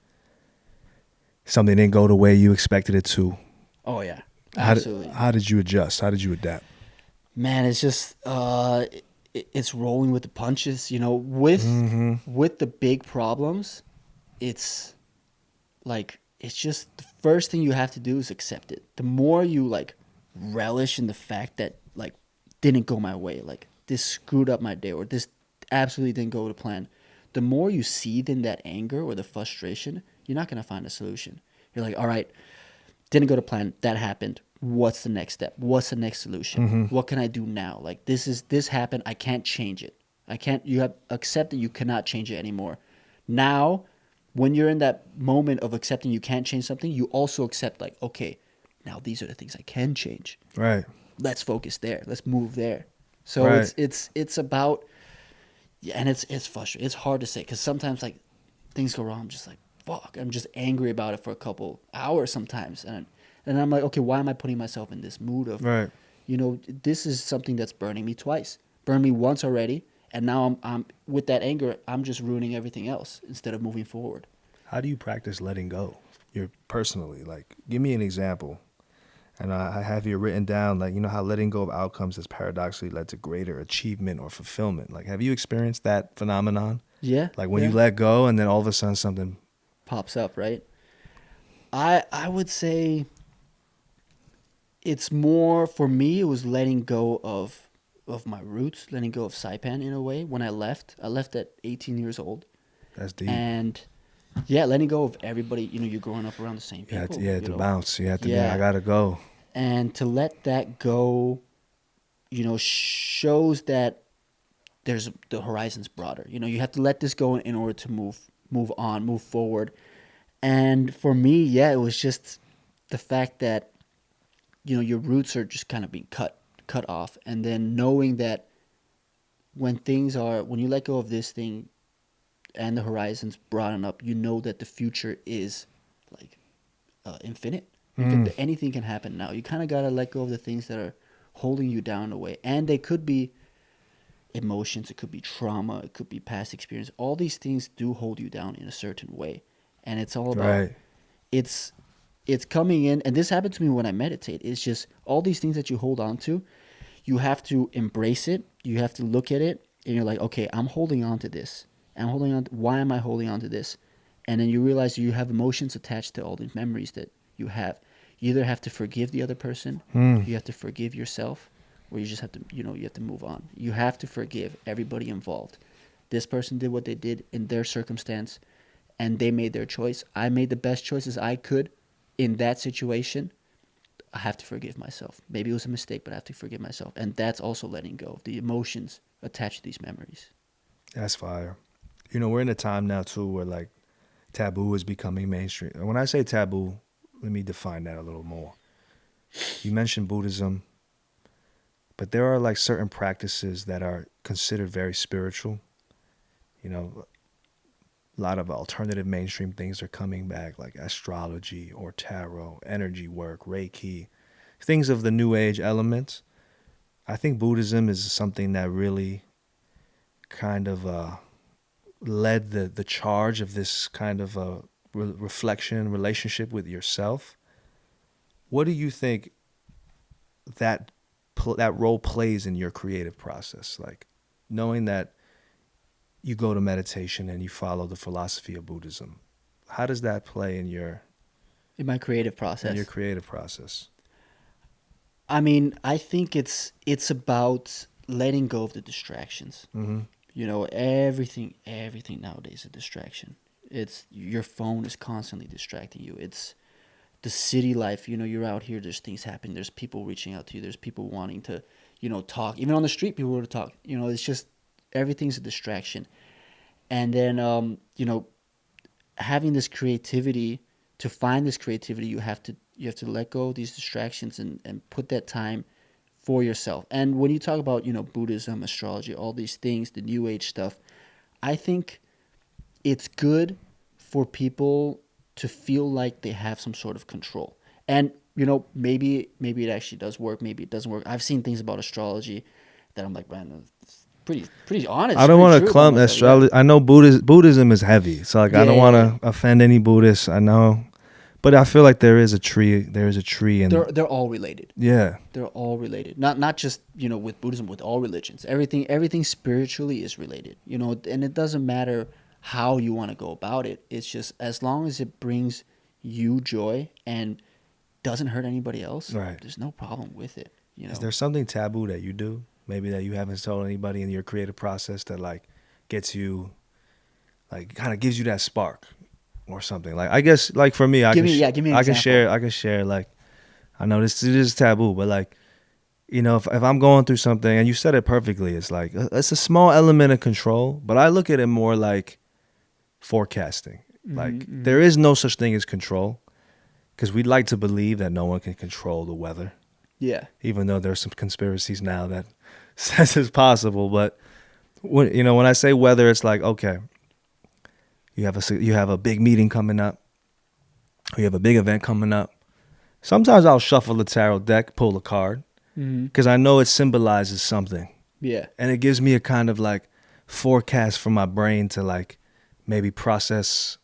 something didn't go the way you expected it to? Oh yeah, How did, absolutely. how did you adjust? How did you adapt? Man, it's just it's rolling with the punches. With the big problems, it's like it's just the first thing you have to do is accept it. The more you like relish in the fact that like didn't go my way, like this screwed up my day, or this absolutely didn't go to plan, the more you seethe in that anger or the frustration, you're not gonna find a solution. You're like, all right, didn't go to plan, that happened. What's the next step? What's the next solution? What can I do now? Like this happened. I can't change it. I can't. You have accept that you cannot change it anymore. Now, when you're in that moment of accepting you can't change something, you also accept like, okay, now these are the things I can change. Right. Let's focus there. Let's move there. So Right. it's about, yeah, and it's frustrating. It's hard to say because sometimes like things go wrong. I'm just like, fuck. I'm just angry about it for a couple hours sometimes, and I'm like, okay, why am I putting myself in this mood of, Right. this is something that's burning me twice. Burned me once already, and now I'm with that anger. I'm just ruining everything else instead of moving forward. How do you practice letting go? You're personally, like, give me an example. And I have you written down, like, how letting go of outcomes has paradoxically led to greater achievement or fulfillment. Like, have you experienced that phenomenon? Yeah, Like when yeah. you let go and then all of a sudden something. Pops up, right? I would say it's more for me. It was letting go of my roots, letting go of Saipan in a way. When I left at 18 years old, That's deep. and yeah, letting go of everybody. You're growing up around the same You have to, people. yeah, to bounce. You have to be like, I Yeah, gotta go. and to let that go, shows that there's the horizon's broader. You have to let this go in order to move on, move forward. And for me, yeah, it was just the fact that your roots are just kind of being cut off, and then knowing that when you let go of this thing and the horizons broaden up, you know that the future is like infinite. Anything can happen now. You kind of gotta let go of the things that are holding you down away, and they could be emotions, it could be trauma, it could be past experience. All these things do hold you down in a certain way, and it's all about Right. it's it's coming in. And this happened to me when I meditate. It's just all these things that you hold on to, you have to embrace it. You have to look at it, and you're like, okay, I'm holding on to this. I'm holding on. Why am I holding on to this? And then you realize you have emotions attached to all these memories that you have. You either have to forgive the other person, you have to forgive yourself, or you just have to, you have to move on. You have to forgive everybody involved. This person did what they did in their circumstance, and they made their choice. I made the best choices I could in that situation. I have to forgive myself. Maybe it was a mistake, but I have to forgive myself. And that's also letting go of the emotions attached to these memories. That's fire. We're in a time now too where like taboo is becoming mainstream. And when I say taboo, let me define that a little more. You mentioned Buddhism, but there are like certain practices that are considered very spiritual. A lot of alternative mainstream things are coming back, like astrology or tarot, energy work, Reiki, things of the new age elements. I think Buddhism is something that really kind of led the charge of this kind of reflection relationship with yourself. What do you think that that role plays in your creative process? Like knowing that you go to meditation and you follow the philosophy of Buddhism, how does that play in your creative process? creative process? I mean, I think it's about letting go of the distractions. Mm-hmm. Everything nowadays is a distraction. It's your phone is constantly distracting you. It's the city life. You're out here. There's things happening. There's people reaching out to you. There's people wanting to, talk. Even on the street, people want to talk. It's just everything's a distraction. And then, having this creativity, to find this creativity, you have to let go of these distractions and put that time for yourself. And when you talk about, Buddhism, astrology, all these things, the new age stuff, I think it's good for people to feel like they have some sort of control. And, maybe it actually does work, maybe it doesn't work. I've seen things about astrology that I'm like, man, it's pretty honest. I don't Pretty want true to about clump myself. Yeah. astrology. I know Buddhism is heavy, so like I don't want Yeah. to offend any Buddhists. I know, but I feel like there is a tree. There is a tree, and They're all related. yeah, They're all related. Not just, with Buddhism, with all religions. Everything spiritually is related. And it doesn't matter how you want to go about it. It's just as long as it brings you joy and doesn't hurt anybody else, right. there's no problem with it. Is there something taboo that you do, maybe that you haven't told anybody in your creative process that like gets you, like kind of gives you that spark or something? Like I guess like for me, Give me an I can example. share like I know this is taboo, but like if I'm going through something and you said it perfectly, it's like it's a small element of control, but I look at it more like forecasting. Like there is no such thing as control because we'd like to believe that no one can control the weather. Yeah. Even though there's some conspiracies now that says it's possible. But when I say weather, it's like, okay, you have a big meeting coming up, or you have a big event coming up. Sometimes I'll shuffle the tarot deck, pull a card, because I know it symbolizes something, Yeah. and it gives me a kind of like forecast for my brain to like maybe process,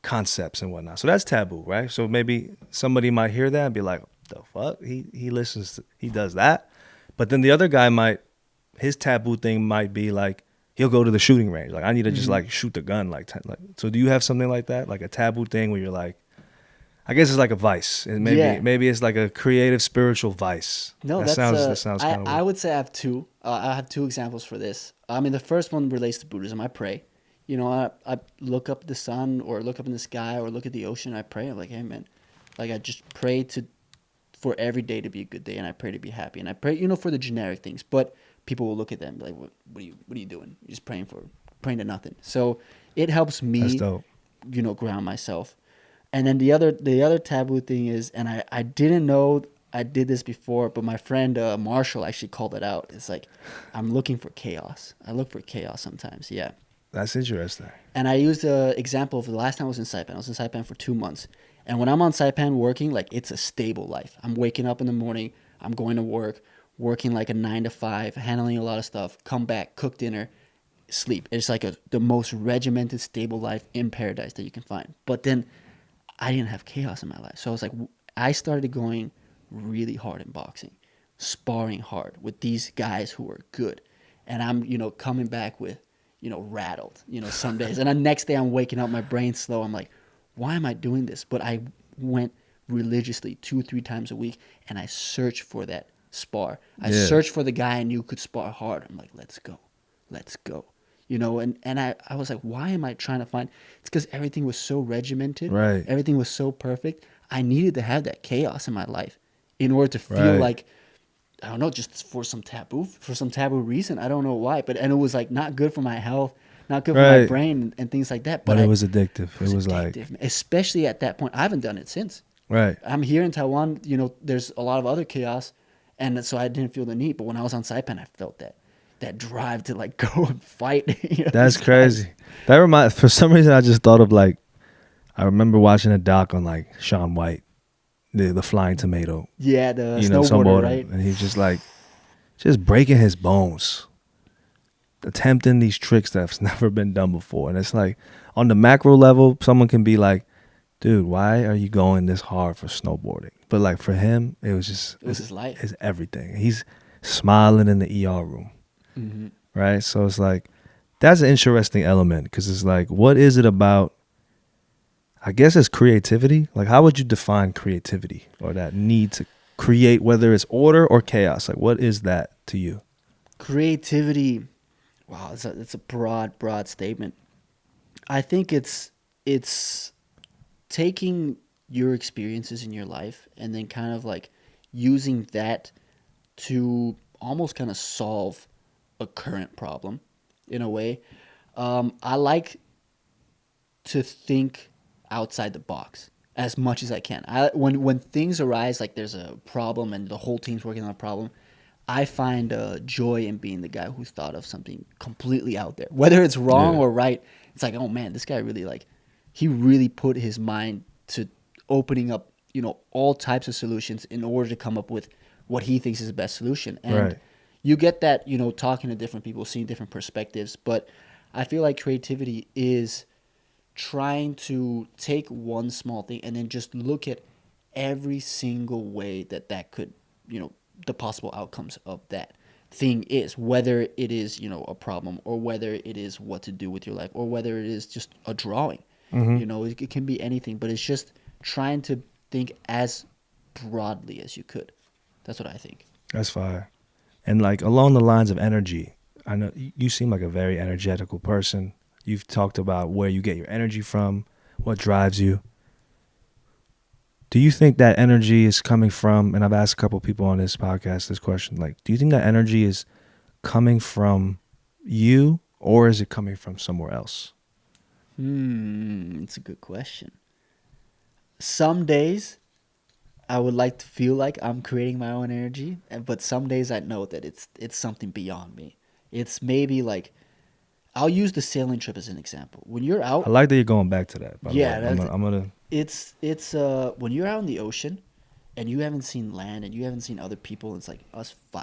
concepts and whatnot. So that's taboo, right? So maybe somebody might hear that and be like, the fuck? He he does that. But then the other guy his taboo thing might be like, he'll go to the shooting range. Like, I need to just like shoot the gun. Like, so do you have something like that? Like a taboo thing where you're like, I guess it's like a vice. And Yeah. maybe it's like a creative spiritual vice. No, that that's sounds kind of I weird. would say I have two. I have two examples for this. I mean, the first one relates to Buddhism. I pray. I look up the sun or look up in the sky or look at the ocean. I pray. I'm like, hey man, like I just pray for every day to be a good day, and I pray to be happy, and I pray, for the generic things. But people will look at them and be like, what are you doing? You're just praying to nothing. So it helps That's me, dope. ground myself. And then the other taboo thing is, and I didn't know I did this before, but my friend Marshall actually called it out. It's like, I'm looking for chaos. I look for chaos sometimes. Yeah. That's interesting. And I used the example of the last time I was in Saipan. I was in Saipan for 2 months. And when I'm on Saipan working, like it's a stable life. I'm waking up in the morning, I'm going to work, working like a 9 to 5, handling a lot of stuff, come back, cook dinner, sleep. It's like the most regimented, stable life in paradise that you can find. But then I didn't have chaos in my life. So I was like, I started going really hard in boxing, sparring hard with these guys who are good. And I'm, coming back with, rattled, some days. And the next day I'm waking up, my brain's slow. I'm like, why am I doing this? But I went religiously 2-3 times a week and I searched for that spar. I Yeah. searched for the guy I knew could spar hard. I'm like, let's go. Let's go. And I was like, why am I trying to find? It's because everything was so regimented. Right. Everything was so perfect. I needed to have that chaos in my life in order to feel Right. like, I don't know, just for some taboo reason. I don't know why, and it was like not good for my health, not good for my Right. brain and things like that. But But it was addictive. it was It was like, addictive, man. Especially at that point. I haven't done it since. right. I'm here in Taiwan. There's a lot of other chaos, and so I didn't feel the need. But when I was on Saipan, I felt that drive to like go and fight. That's these guys. crazy. For some reason, I just thought of like, I remember watching a doc on like Shaun White, the flying tomato, Yeah, the the snowboarder, right? and he's just like, just breaking his bones, attempting these tricks that's never been done before. And it's like, on the macro level, someone can be like, dude, why are you going this hard for snowboarding? But like for him, it was just, It was his life. it's everything. He's smiling in the ER room, Mm-hmm. right? So it's like, that's an interesting element because it's like, what is it about? I guess it's creativity. Like, how would you define creativity or that need to create, whether it's order or chaos? Like, what is that to you? Creativity. Wow, it's a broad statement. I think it's taking your experiences in your life and then kind of like using that to almost kind of solve a current problem in a way. I like to think outside the box. as much as I can. When things arise, like there's a problem and the whole team's working on a problem, I find joy in being the guy who thought of something completely out there. Whether it's wrong Yeah. or right, it's like, oh man, this guy really he really put his mind to opening up, all types of solutions in order to come up with what he thinks is the best solution. And Right. you get that, talking to different people, seeing different perspectives. But I feel like creativity is trying to take one small thing and then just look at every single way that could, the possible outcomes of that thing is, whether it is, a problem, or whether it is what to do with your life, or whether it is just a drawing. It can be anything, but it's just trying to think as broadly as you could. That's what I think. That's fire. And like along the lines of energy, I know you seem like a very energetical person. You've talked about where you get your energy from, what drives you. Do you think that energy is coming from, and I've asked a couple people on this podcast this question, like, do you think that energy is coming from you or is it coming from somewhere else? It's a good question. Some days I would like to feel like I'm creating my own energy, but some days I know that it's something beyond me. It's maybe like, I'll use the sailing trip as an example. When you're I out, like that you're going back to that, by the yeah, way. I'm gonna it's when you're out in the ocean and you haven't seen land and you haven't seen other people. It's like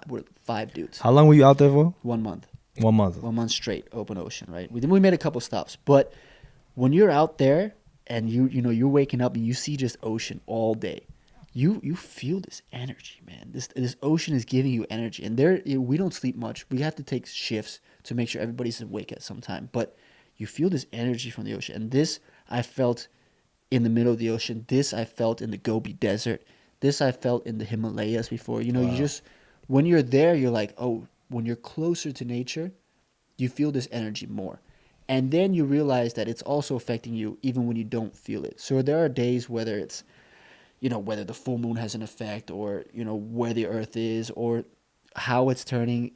we're five dudes. How long were you out there for? 1 month. 1 month. 1 month straight, open ocean, right? We made a couple stops, but when you're out there and you're waking up and you see just ocean all day, you feel this energy, man. This ocean is giving you energy, and we don't sleep much. We have to take shifts to make sure everybody's awake at some time, but you feel this energy from the ocean, and this I felt in the middle of the ocean. This I felt in the Gobi Desert. This I felt in the Himalayas before. You Wow. just when you're there, you're like, oh, when you're closer to nature, you feel this energy more. And then you realize that it's also affecting you even when you don't feel it. So there are days, whether it's, whether the full moon has an effect, or, where the earth is, or how it's turning,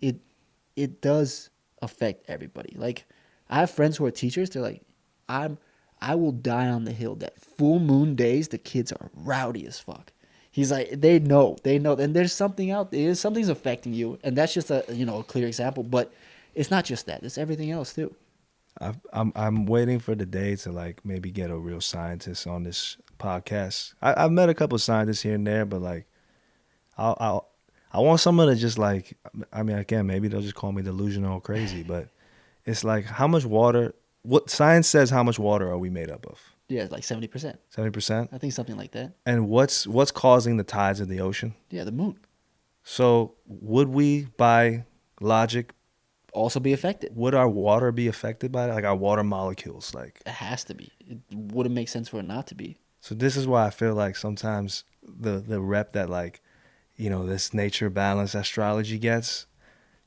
it does affect everybody. Like, I have friends who are teachers. They're like, I will die on the hill that full moon days, the kids are rowdy as fuck. He's like, they know, and there's something out there, something's affecting you, and that's just a clear example. But it's not just that; it's everything else too. I'm waiting for the day to like maybe get a real scientist on this podcast. I've met a couple of scientists here and there, but like I want someone to just like, I mean, again, maybe they'll just call me delusional or crazy, but it's like, how much water, what science says, how much water are we made up of? Yeah, it's like 70%. 70%? I think something like that. And what's causing the tides of the ocean? Yeah, the moon So would we, by logic, also be affected. would our water be affected by that? Like our water molecules, like. It has to be. It wouldn't make sense for it not to be. So this is why I feel like sometimes the rep that like, this nature balance astrology gets,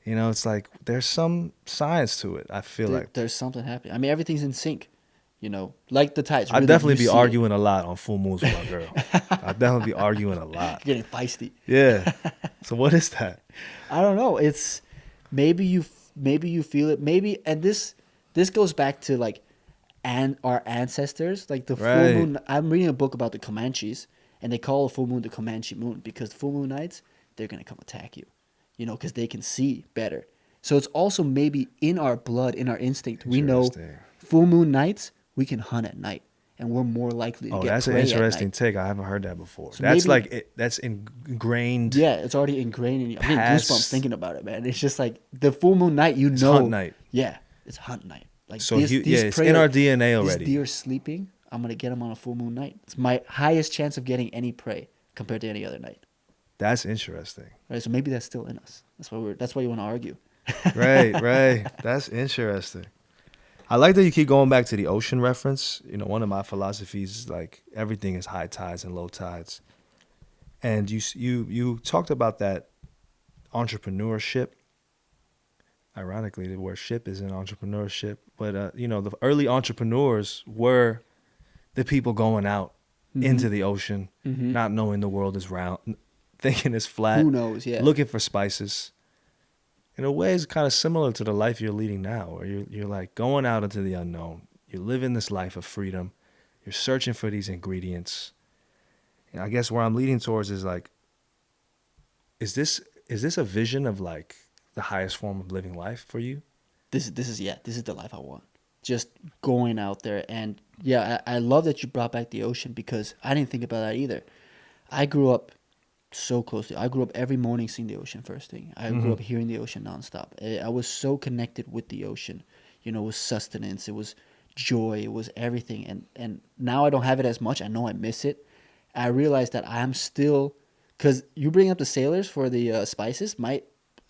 it's like there's some science to it. I feel like There's something happening. I mean, everything's in sync. Like the tides. I'd Really, definitely you be see arguing a lot on full moons with my girl. I'd definitely be arguing a lot. Getting feisty. Yeah. So what is that? I don't know. It's maybe you feel it. Maybe, and this goes back to like, and our ancestors, like the Right. full moon. I'm reading a book about the Comanches, and they call the full moon the Comanche moon because the full moon nights they're gonna come attack you, because they can see better. So it's also maybe in our blood, in our instinct. We know Interesting. full moon nights we can hunt at night, and we're more likely to Oh, get that's an prey at interesting night. take. I haven't heard that before. So That's maybe- like that's ingrained. Yeah, it's already ingrained in you. I'm getting Past- goosebumps thinking about it, man. It's just like the full moon night, It's hunt night. Yeah, it's hunt night. Like So these it's prey in are- our DNA already. These deer sleeping. I'm gonna get them on a full moon night. It's my highest chance of getting any prey compared to any other night. That's interesting. Right. So maybe that's still in us. That's why you want to argue. Right. That's interesting. I like that you keep going back to the ocean reference. One of my philosophies is like everything is high tides and low tides. And you talked about that entrepreneurship. Ironically, the word ship is in entrepreneurship, but the early entrepreneurs were the people going out into the ocean, not knowing the world is round, thinking it's flat. Who knows? Yeah. Looking for spices. In a way, it's kind of similar to the life you're leading now, where you're like going out into the unknown. You're living this life of freedom. You're searching for these ingredients. And I guess where I'm leading towards is like, is this a vision of like the highest form of living life for you? This is the life I want. Just going out there. And yeah, I love that you brought back the ocean, because I didn't think about that either. I grew up so closely. I grew up every morning seeing the ocean first thing. I grew up hearing the ocean nonstop. I was so connected with the ocean. You know, it was sustenance, it was joy, it was everything. And now I don't have it as much. I know I miss it. I realize that I'm still, because you bring up the sailors for the spices.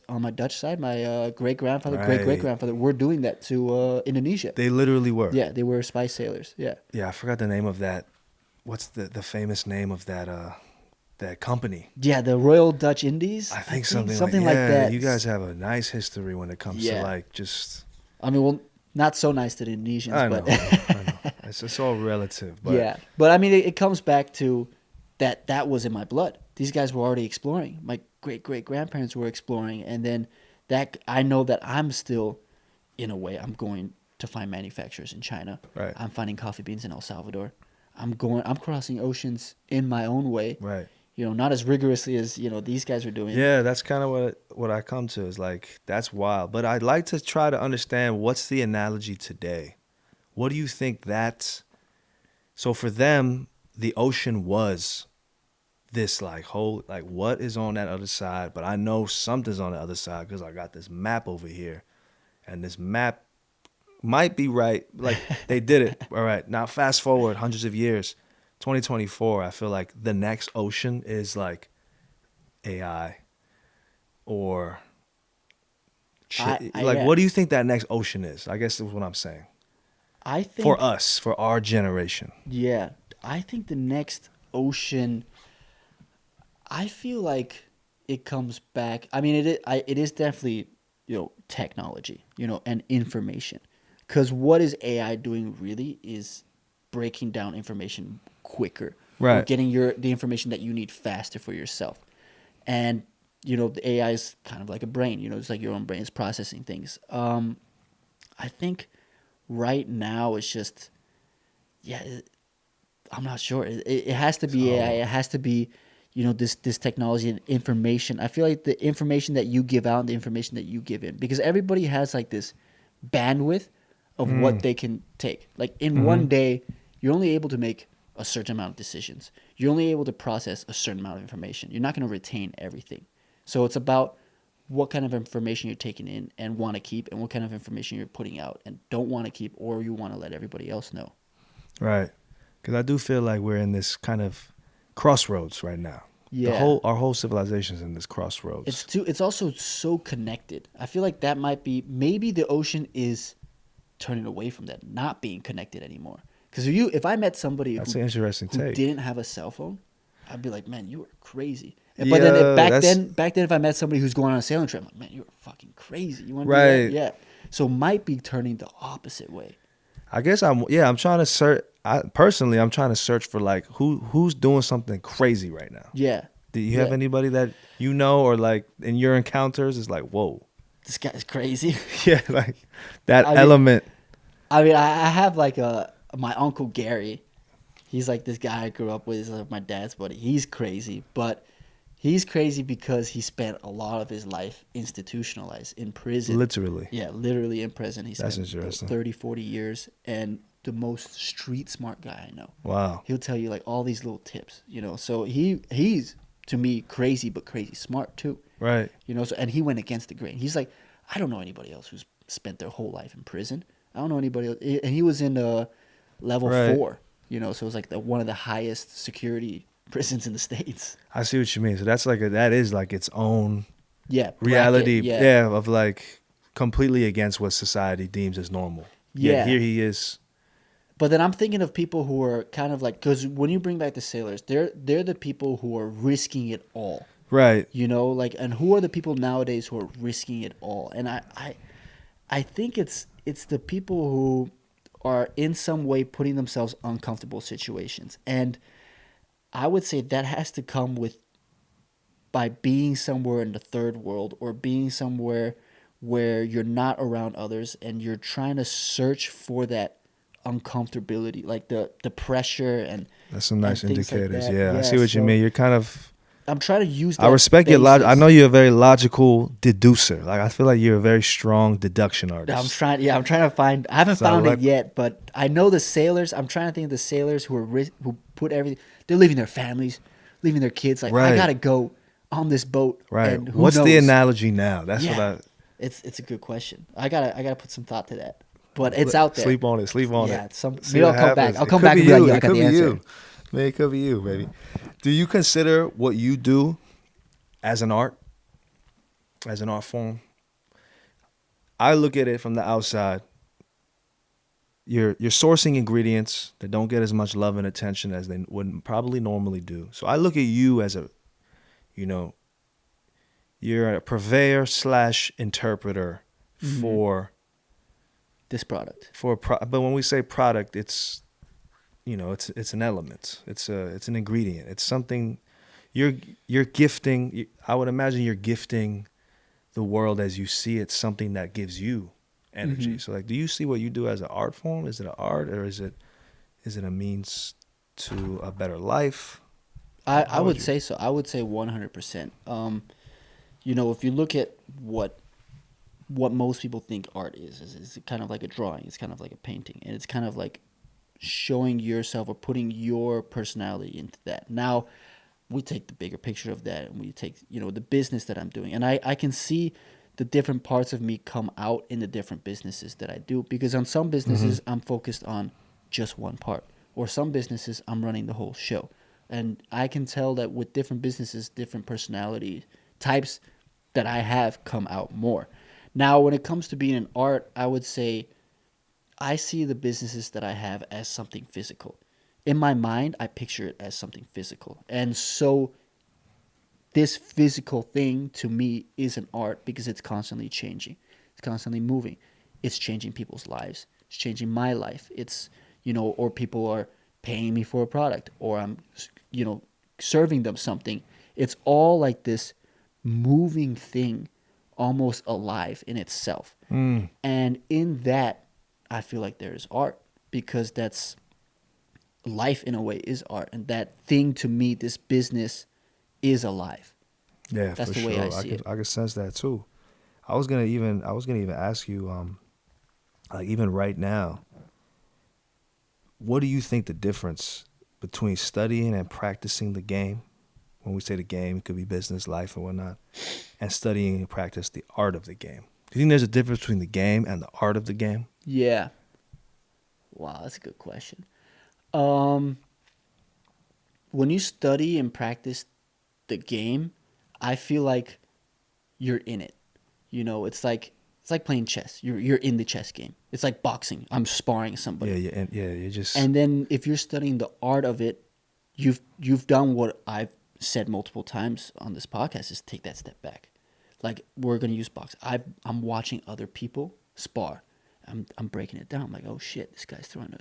On my Dutch side, my great grandfather, great great Right. grandfather, were doing that to Indonesia. They literally were. Yeah, they were spice sailors. Yeah. Yeah, I forgot the name of that. What's the famous name of that company? Yeah, the Royal Dutch Indies. I think something like like that. you guys have a nice history when it comes to Yeah. like just. I mean, well, not so nice to the Indonesians, I but know, I know. It's all relative, but yeah. But I mean, it comes back to that was in my blood. These guys were already exploring. My great great grandparents were exploring, and then that I know that I'm still, in a way, I'm going to find manufacturers in China. Right. I'm finding coffee beans in El Salvador. I'm crossing oceans in my own way. right. You know, not as rigorously as these guys are doing. Yeah, that's kind of what I come to is like that's wild. But I'd like to try to understand what's the analogy today. What do you think that's so for them the ocean was this like whole like what is on that other side, but I know something's on the other side because I got this map over here. And this map might be right. Like they did it. All right. Now fast forward hundreds of years. 2024, I feel like the next ocean is like AI or like yeah. what do you think that next ocean is? I guess is what I'm saying. I think For us, for our generation. Yeah, I think the next ocean. I feel like it comes back. I mean, it is definitely technology, and information. Because what is AI doing really is breaking down information quicker, or Right. getting the information that you need faster for yourself. And the AI is kind of like a brain. It's like your own brain is processing things. I think right now it's just yeah. I'm not sure. It has to be AI. So It has to be, this technology and information. I feel like the information that you give out and the information that you give in, because everybody has like this bandwidth of what they can take. Like in one day, you're only able to make a certain amount of decisions. You're only able to process a certain amount of information. You're not going to retain everything. So it's about what kind of information you're taking in and want to keep, and what kind of information you're putting out and don't want to keep, or you want to let everybody else know. right. Because I do feel like we're in this kind of crossroads right now. Yeah. Our whole civilization's in this crossroads. It's also so connected. I feel like that might be, maybe the ocean is turning away from that, not being connected anymore. Because if I met somebody That's who, an interesting who take. didn't have a cell phone, I'd be like, man, you are crazy. But Yeah, then that's back then, if I met somebody who's going on a sailing trip, I'm like, man, you're fucking crazy. You want to do right. that? Yeah. So might be turning the opposite way. I guess I'm trying to search. I'm trying to search for like who's doing something crazy right now. Yeah. Do you have Yeah. anybody that you know or like in your encounters is like whoa? This guy's crazy. Yeah, like that I mean- element. I mean, I have like my uncle Gary. He's like this guy I grew up with. He's like my dad's buddy. He's crazy, but he's crazy because he spent a lot of his life institutionalized in prison. Literally. Yeah, literally in prison. He That's spent interesting. 30, 40 years, and the most street smart guy I know. Wow. He'll tell you like all these little tips, So he's to me crazy, but crazy smart too. Right. So and he went against the grain. He's like, I don't know anybody else who's spent their whole life in prison. I don't know anybody else. And he was in level Right. 4, so it was like one of the highest security prisons in the States. I see what you mean. So that's like that is like its own Yeah. reality. bracket, Yeah. Of like completely against what society deems as normal. Yet Yeah. here he is. But then I'm thinking of people who are kind of like, because when you bring back the sailors, they're the people who are risking it all. Right. And who are the people nowadays who are risking it all? And I think it's the people who are in some way putting themselves in uncomfortable situations. And I would say that has to come by being somewhere in the third world, or being somewhere where you're not around others and you're trying to search for that uncomfortability, like the pressure and That's some nice things like indicators. that. Yeah, I Yeah, see what you so mean. You're kind of. I'm trying to use I that respect your logic. I basis. know you're a very logical deducer. Like I feel like you're a very strong deduction artist. I'm trying to find. I haven't So I found it like. yet, but I know the sailors. I'm trying to think of the sailors who put everything. They're leaving their families, leaving their kids. Like I Right. gotta go on this boat, Right. and who What's the knows? analogy now? That's what Yeah, I. it's a good question. I gotta put some thought to that, but it's out there. Sleep on it. Sleep on Yeah, it. See maybe I'll what come back. happens. I'll It come could back be and be like, you. yo, I It got could the be answer. you. Man, it could be you, baby. Do you consider what you do as an art, as an art form? I look at it from the outside. You're sourcing ingredients that don't get as much love and attention as they would probably normally do. So I look at you as a, you know, you're a purveyor slash interpreter Mm-hmm. for This product. but when we say product, it's it's an element. It's an ingredient. It's something you're you're gifting. I would imagine you're gifting the world as you see it, something that gives you Mm-hmm. energy. So like, do you see what you do as an art form? Is it an art, or is it a means to a better life? I How would would you? say so. I would say 100%. If you look at what most people think art is it's kind of like a drawing. It's kind of like a painting, and it's kind of like showing yourself or putting your personality into that. Now, we take the bigger picture of that, and we take the business that I'm doing, and I can see the different parts of me come out in the different businesses that I do, because on some Mm-hmm. businesses I'm focused on just one part, or some businesses I'm running the whole show. And I can tell that with different businesses, different personality types that I have come out more. Now, when it comes to being an art, I would say I see the businesses that I have as something physical. In my mind, I picture it as something physical. And so this physical thing to me is an art because it's constantly changing. It's constantly moving. It's changing people's lives. It's changing my life. Or people are paying me for a product, or I'm, serving them something. It's all like this moving thing, almost alive in itself. Mm. And in that, I feel like there is art, because that's life in a way is art. And that thing to me, this business, is alive. Yeah, That's for the way I sure. see it. I could sense that too. I was gonna even ask you, like even right now, what do you think the difference between studying and practicing the game? When we say the game, it could be business, life, or whatnot, and studying and practice the art of the game. Do you think there's a difference between the game and the art of the game? Yeah. Wow, that's a good question. Um, when you study and practice the game, I feel like you're in it. It's like playing chess. You're in the chess game. It's like boxing. I'm sparring Yeah, somebody. yeah, and yeah. You just And then if you're studying the art of it, you've done what I've said multiple times on this podcast, is take that step back. Like, we're gonna use box. I'm watching other people spar. I'm breaking it down. I'm like, oh shit, this guy's throwing a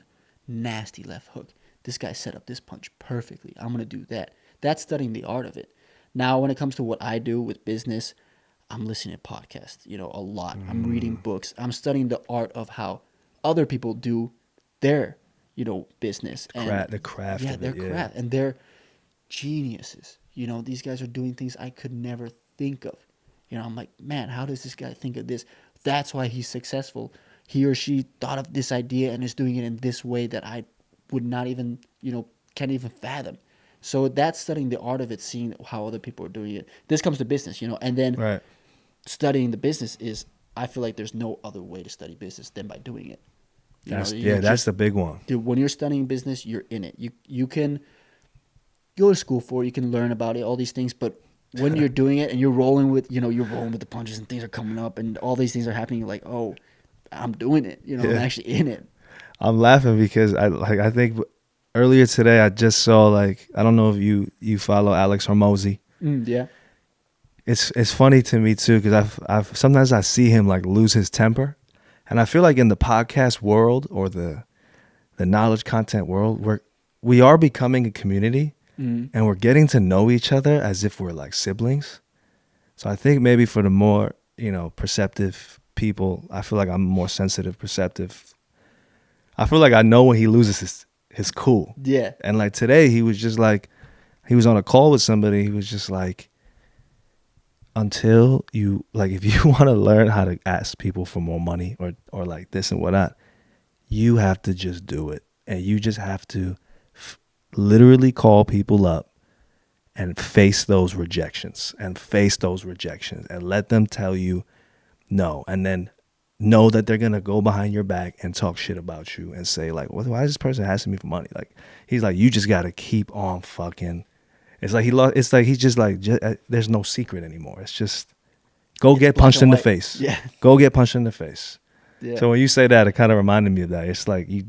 nasty left hook. This guy set up this punch perfectly. I'm gonna do that. That's studying the art of it. Now, when it comes to what I do with business, I'm listening to podcasts, a lot. I'm reading books. I'm studying the art of how other people do their, business. And the craft yeah, of their it. Yeah, craft. And they're geniuses. These guys are doing things I could never think of. I'm like, man, how does this guy think of this? That's why he's successful. He or she thought of this idea and is doing it in this way that I would not even, can't even fathom. So that's studying the art of it, seeing how other people are doing it. This comes to business, and then right. studying the business is, I feel like there's no other way to study business than by doing it. You're That's just, the big one. dude, when you're studying business, you're in it. You can go to school for it, you can learn about it, all these things, but when you're doing it and you're rolling with the punches and things are coming up and all these things are happening, you're like, oh, I'm doing it. I'm Yeah. actually in it. I'm laughing because I think earlier today I just saw, like, I don't know if you follow Alex Hormozy. Yeah. It's funny to me too, because I've sometimes I see him like lose his temper, and I feel like in the podcast world or the knowledge content world, we are becoming a community, and we're getting to know each other as if we're like siblings. So I think maybe for the more perceptive people, I feel like I'm more sensitive, perceptive. I feel like I know when he loses his cool. Yeah. And like today, he was just like, he was on a call with somebody. He was just like, until you, like, if you want to learn how to ask people for more money or like this and whatnot, you have to just do it. And you just have to literally call people up and face those rejections and let them tell you no. And then know that they're going to go behind your back and talk shit about you and say like, why is this person asking me for money? Like, he's like, you just got to keep on fucking. It's like he's just like, there's no secret anymore. It's just go get punched in the face. Yeah. Go get punched in the face. Yeah. So when you say that, it kind of reminded me of that. It's like, you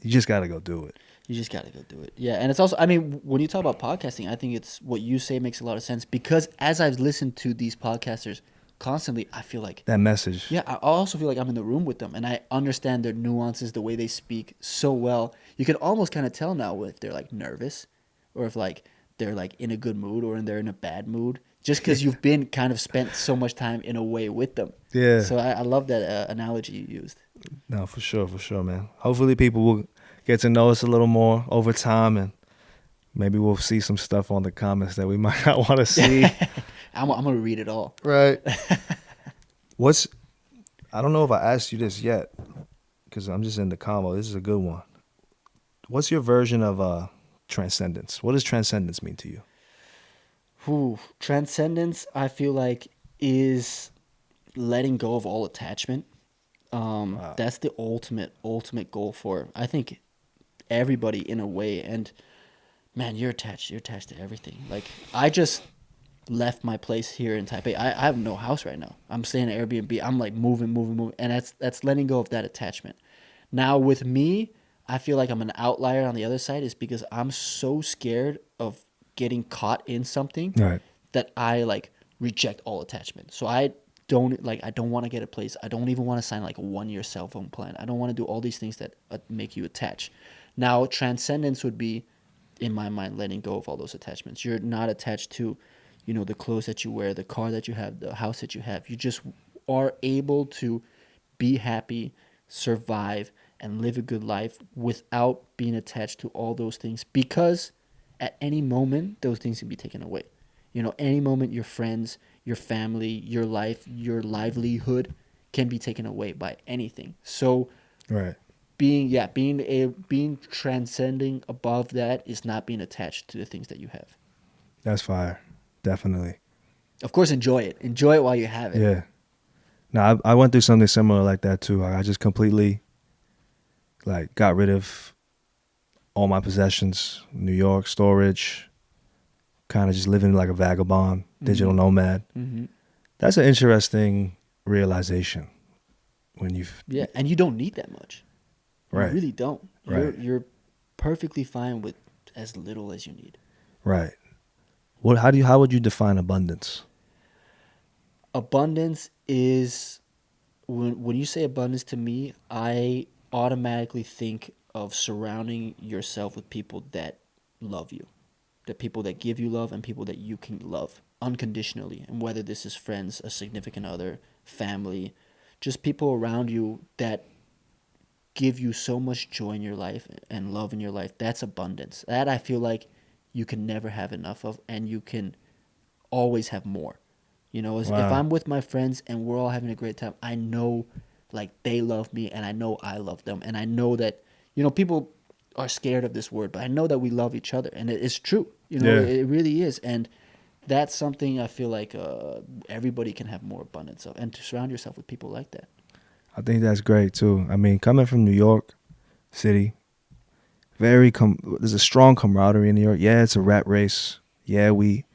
just got to go do it. You just got to go do it. Yeah. And it's also, I mean, when you talk about podcasting, I think it's what you say makes a lot of sense, because as I've listened to these podcasters constantly, I feel like that message. Yeah. I also feel like I'm in the room with them and I understand their nuances, the way they speak so well. You can almost kind of tell now if they're like nervous or if like they're like in a good mood or they're in a bad mood, just because you've been kind of spent so much time in a way with them. Yeah. So I love that analogy you used. No, for sure, man. Hopefully people will get to know us a little more over time, and maybe we'll see some stuff on the comments that we might not want to see. I'm going to read it all. Right. I don't know if I asked you this yet, because I'm just in the combo. This is a good one. What's your version of transcendence? What does transcendence mean to you? Transcendence, I feel like, is letting go of all attachment. Wow. That's the ultimate goal for, I think, everybody in a way. And man, you're attached to everything. Like, I just left my place here in Taipei. I have no house right now. I'm staying at Airbnb. I'm like moving, and that's letting go of that attachment. Now with me, I feel like I'm an outlier on the other side, is because I'm so scared of getting caught in something Right. that I like reject all attachment. So I don't want to get a place. I don't even want to sign like a 1-year cell phone plan. I don't want to do all these things that make you attach. Now transcendence would be, in my mind, letting go of all those attachments. You're not attached to, the clothes that you wear, the car that you have, the house that you have. You just are able to be happy, survive, and live a good life without being attached to all those things, because at any moment those things can be taken away. Any moment your friends, your family, your life, your livelihood can be taken away by anything. So Right. being transcending above that is not being attached to the things that you have. That's fire. Definitely. Of course, enjoy it while you have it. Yeah. No, I went through something similar like that too. I just completely like got rid of all my possessions, New York storage, kind of just living like a vagabond, digital nomad. Mm-hmm. That's an interesting realization when you've And you don't need that much. Right. You really don't. Right. You're perfectly fine with as little as you need. Right. How would you define abundance? Abundance is, when you say abundance to me, I automatically think of surrounding yourself with people that love you, the people that give you love, and people that you can love unconditionally. And whether this is friends, a significant other, family, just people around you that give you so much joy in your life and love in your life. That's abundance. That I feel like you can never have enough of, and you can always have more. If I'm with my friends and we're all having a great time, I know like they love me, and I know I love them, and I know that, people are scared of this word, but I know that we love each other, and it's true. It really is. And that's something I feel like everybody can have more abundance of, and to surround yourself with people like that. I think that's great too. I mean, coming from New York City, there's a strong camaraderie in New York. Yeah, it's a rat race. Yeah, we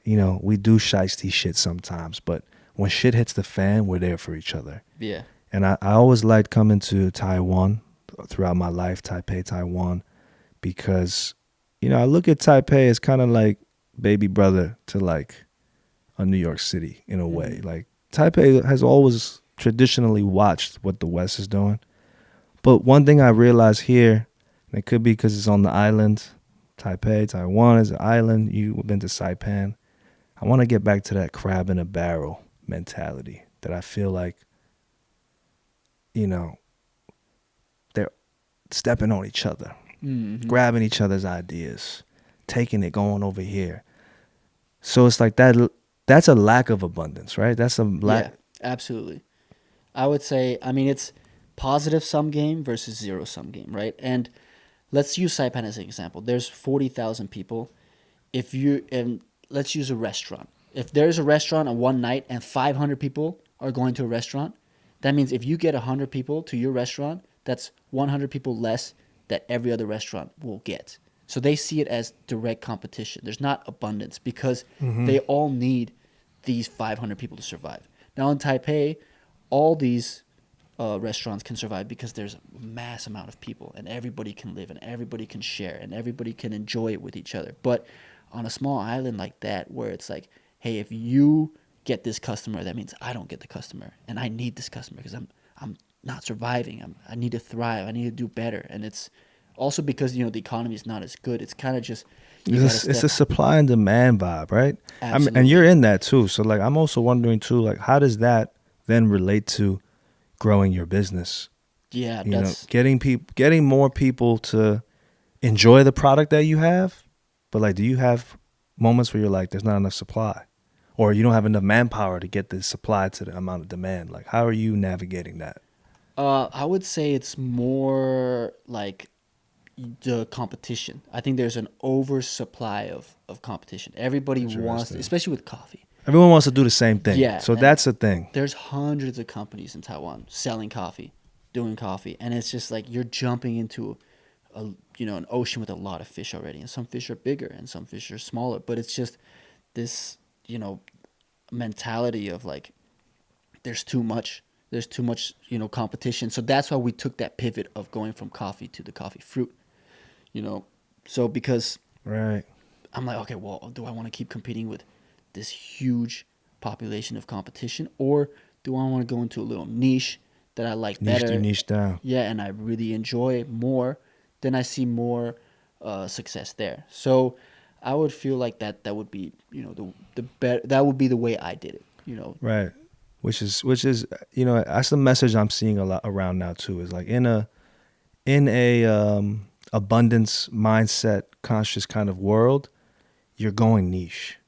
do shiesty shit sometimes, but when shit hits the fan, we're there for each other. Yeah. And I always liked coming to Taiwan throughout my life, Taipei, Taiwan, because, I look at Taipei as kind of like baby brother to like a New York City in a way. Like Taipei has always traditionally watched what the West is doing. But one thing I realized here, and it could be because it's on the island, Taipei, Taiwan is an island. You've been to Saipan. I want to get back to that crab in a barrel mentality that I feel like, stepping on each other, grabbing each other's ideas, taking it, going over here. So it's like that. That's a lack of abundance, right? That's a lack. Yeah, absolutely. I would say, I mean, it's positive sum game versus zero sum game, right? And let's use Saipan as an example. There's 40,000 people. And let's use a restaurant. If there's a restaurant on one night and 500 people are going to a restaurant, that means if you get 100 people to your restaurant, that's 100 people less that every other restaurant will get. So they see it as direct competition. There's not abundance because they all need these 500 people to survive. Now in Taipei, all these restaurants can survive because there's a mass amount of people and everybody can live and everybody can share and everybody can enjoy it with each other. But on a small island like that, where it's like, hey, if you get this customer, that means I don't get the customer, and I need this customer because I'm not surviving. I need to thrive. I need to do better, and it's also because the economy is not as good. It's kind of just It's a supply and demand vibe, right? Absolutely. And you're in that too. So like, I'm also wondering too, like, how does that then relate to growing your business? Yeah, You know, that's getting more people to enjoy the product that you have. But like, do you have moments where you're like, there's not enough supply, or you don't have enough manpower to get the supply to the amount of demand? Like, how are you navigating that? I would say it's more like the competition. I think there's an oversupply of competition. Everybody wants, especially with coffee. Everyone wants to do the same thing. Yeah, So and that's the thing. There's hundreds of companies in Taiwan selling coffee, doing coffee, and it's just like you're jumping into an ocean with a lot of fish already, and some fish are bigger and some fish are smaller. But it's just this mentality of like there's too much competition. So that's why we took that pivot of going from coffee to the coffee fruit. So because Right. I'm like, okay, well, do I want to keep competing with this huge population of competition, or do I want to go into a little niche that I like better? Niche down. Yeah, and I really enjoy more. Then I see more success there. So I would feel like that would be that would be the way I did it. Right. Which is that's the message I'm seeing a lot around now too, is like in a abundance mindset conscious kind of world, you're going niche.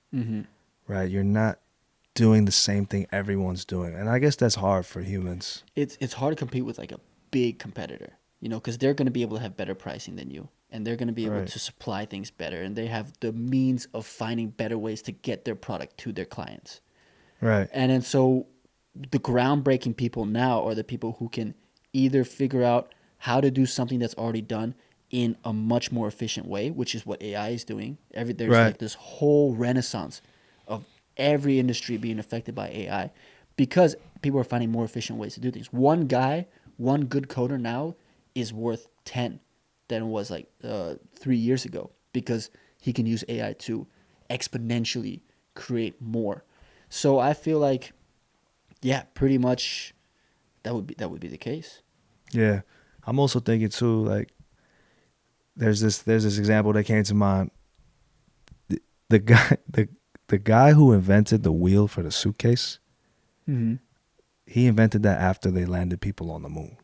Right? You're not doing the same thing everyone's doing. And I guess that's hard for humans. It's hard to compete with like a big competitor, because they're going to be able to have better pricing than you, and they're going to be able Right. to supply things better, and they have the means of finding better ways to get their product to their clients. Right. And then so the groundbreaking people now are the people who can either figure out how to do something that's already done in a much more efficient way, which is what AI is doing. There's Right. like this whole renaissance of every industry being affected by AI because people are finding more efficient ways to do things. One good coder now is worth 10 than it was like 3 years ago because he can use AI to exponentially create more. So I feel like, yeah, pretty much that would be the case. Yeah. I'm also thinking too, like, there's this example that came to mind. The guy who invented the wheel for the suitcase, he invented that after they landed people on the moon.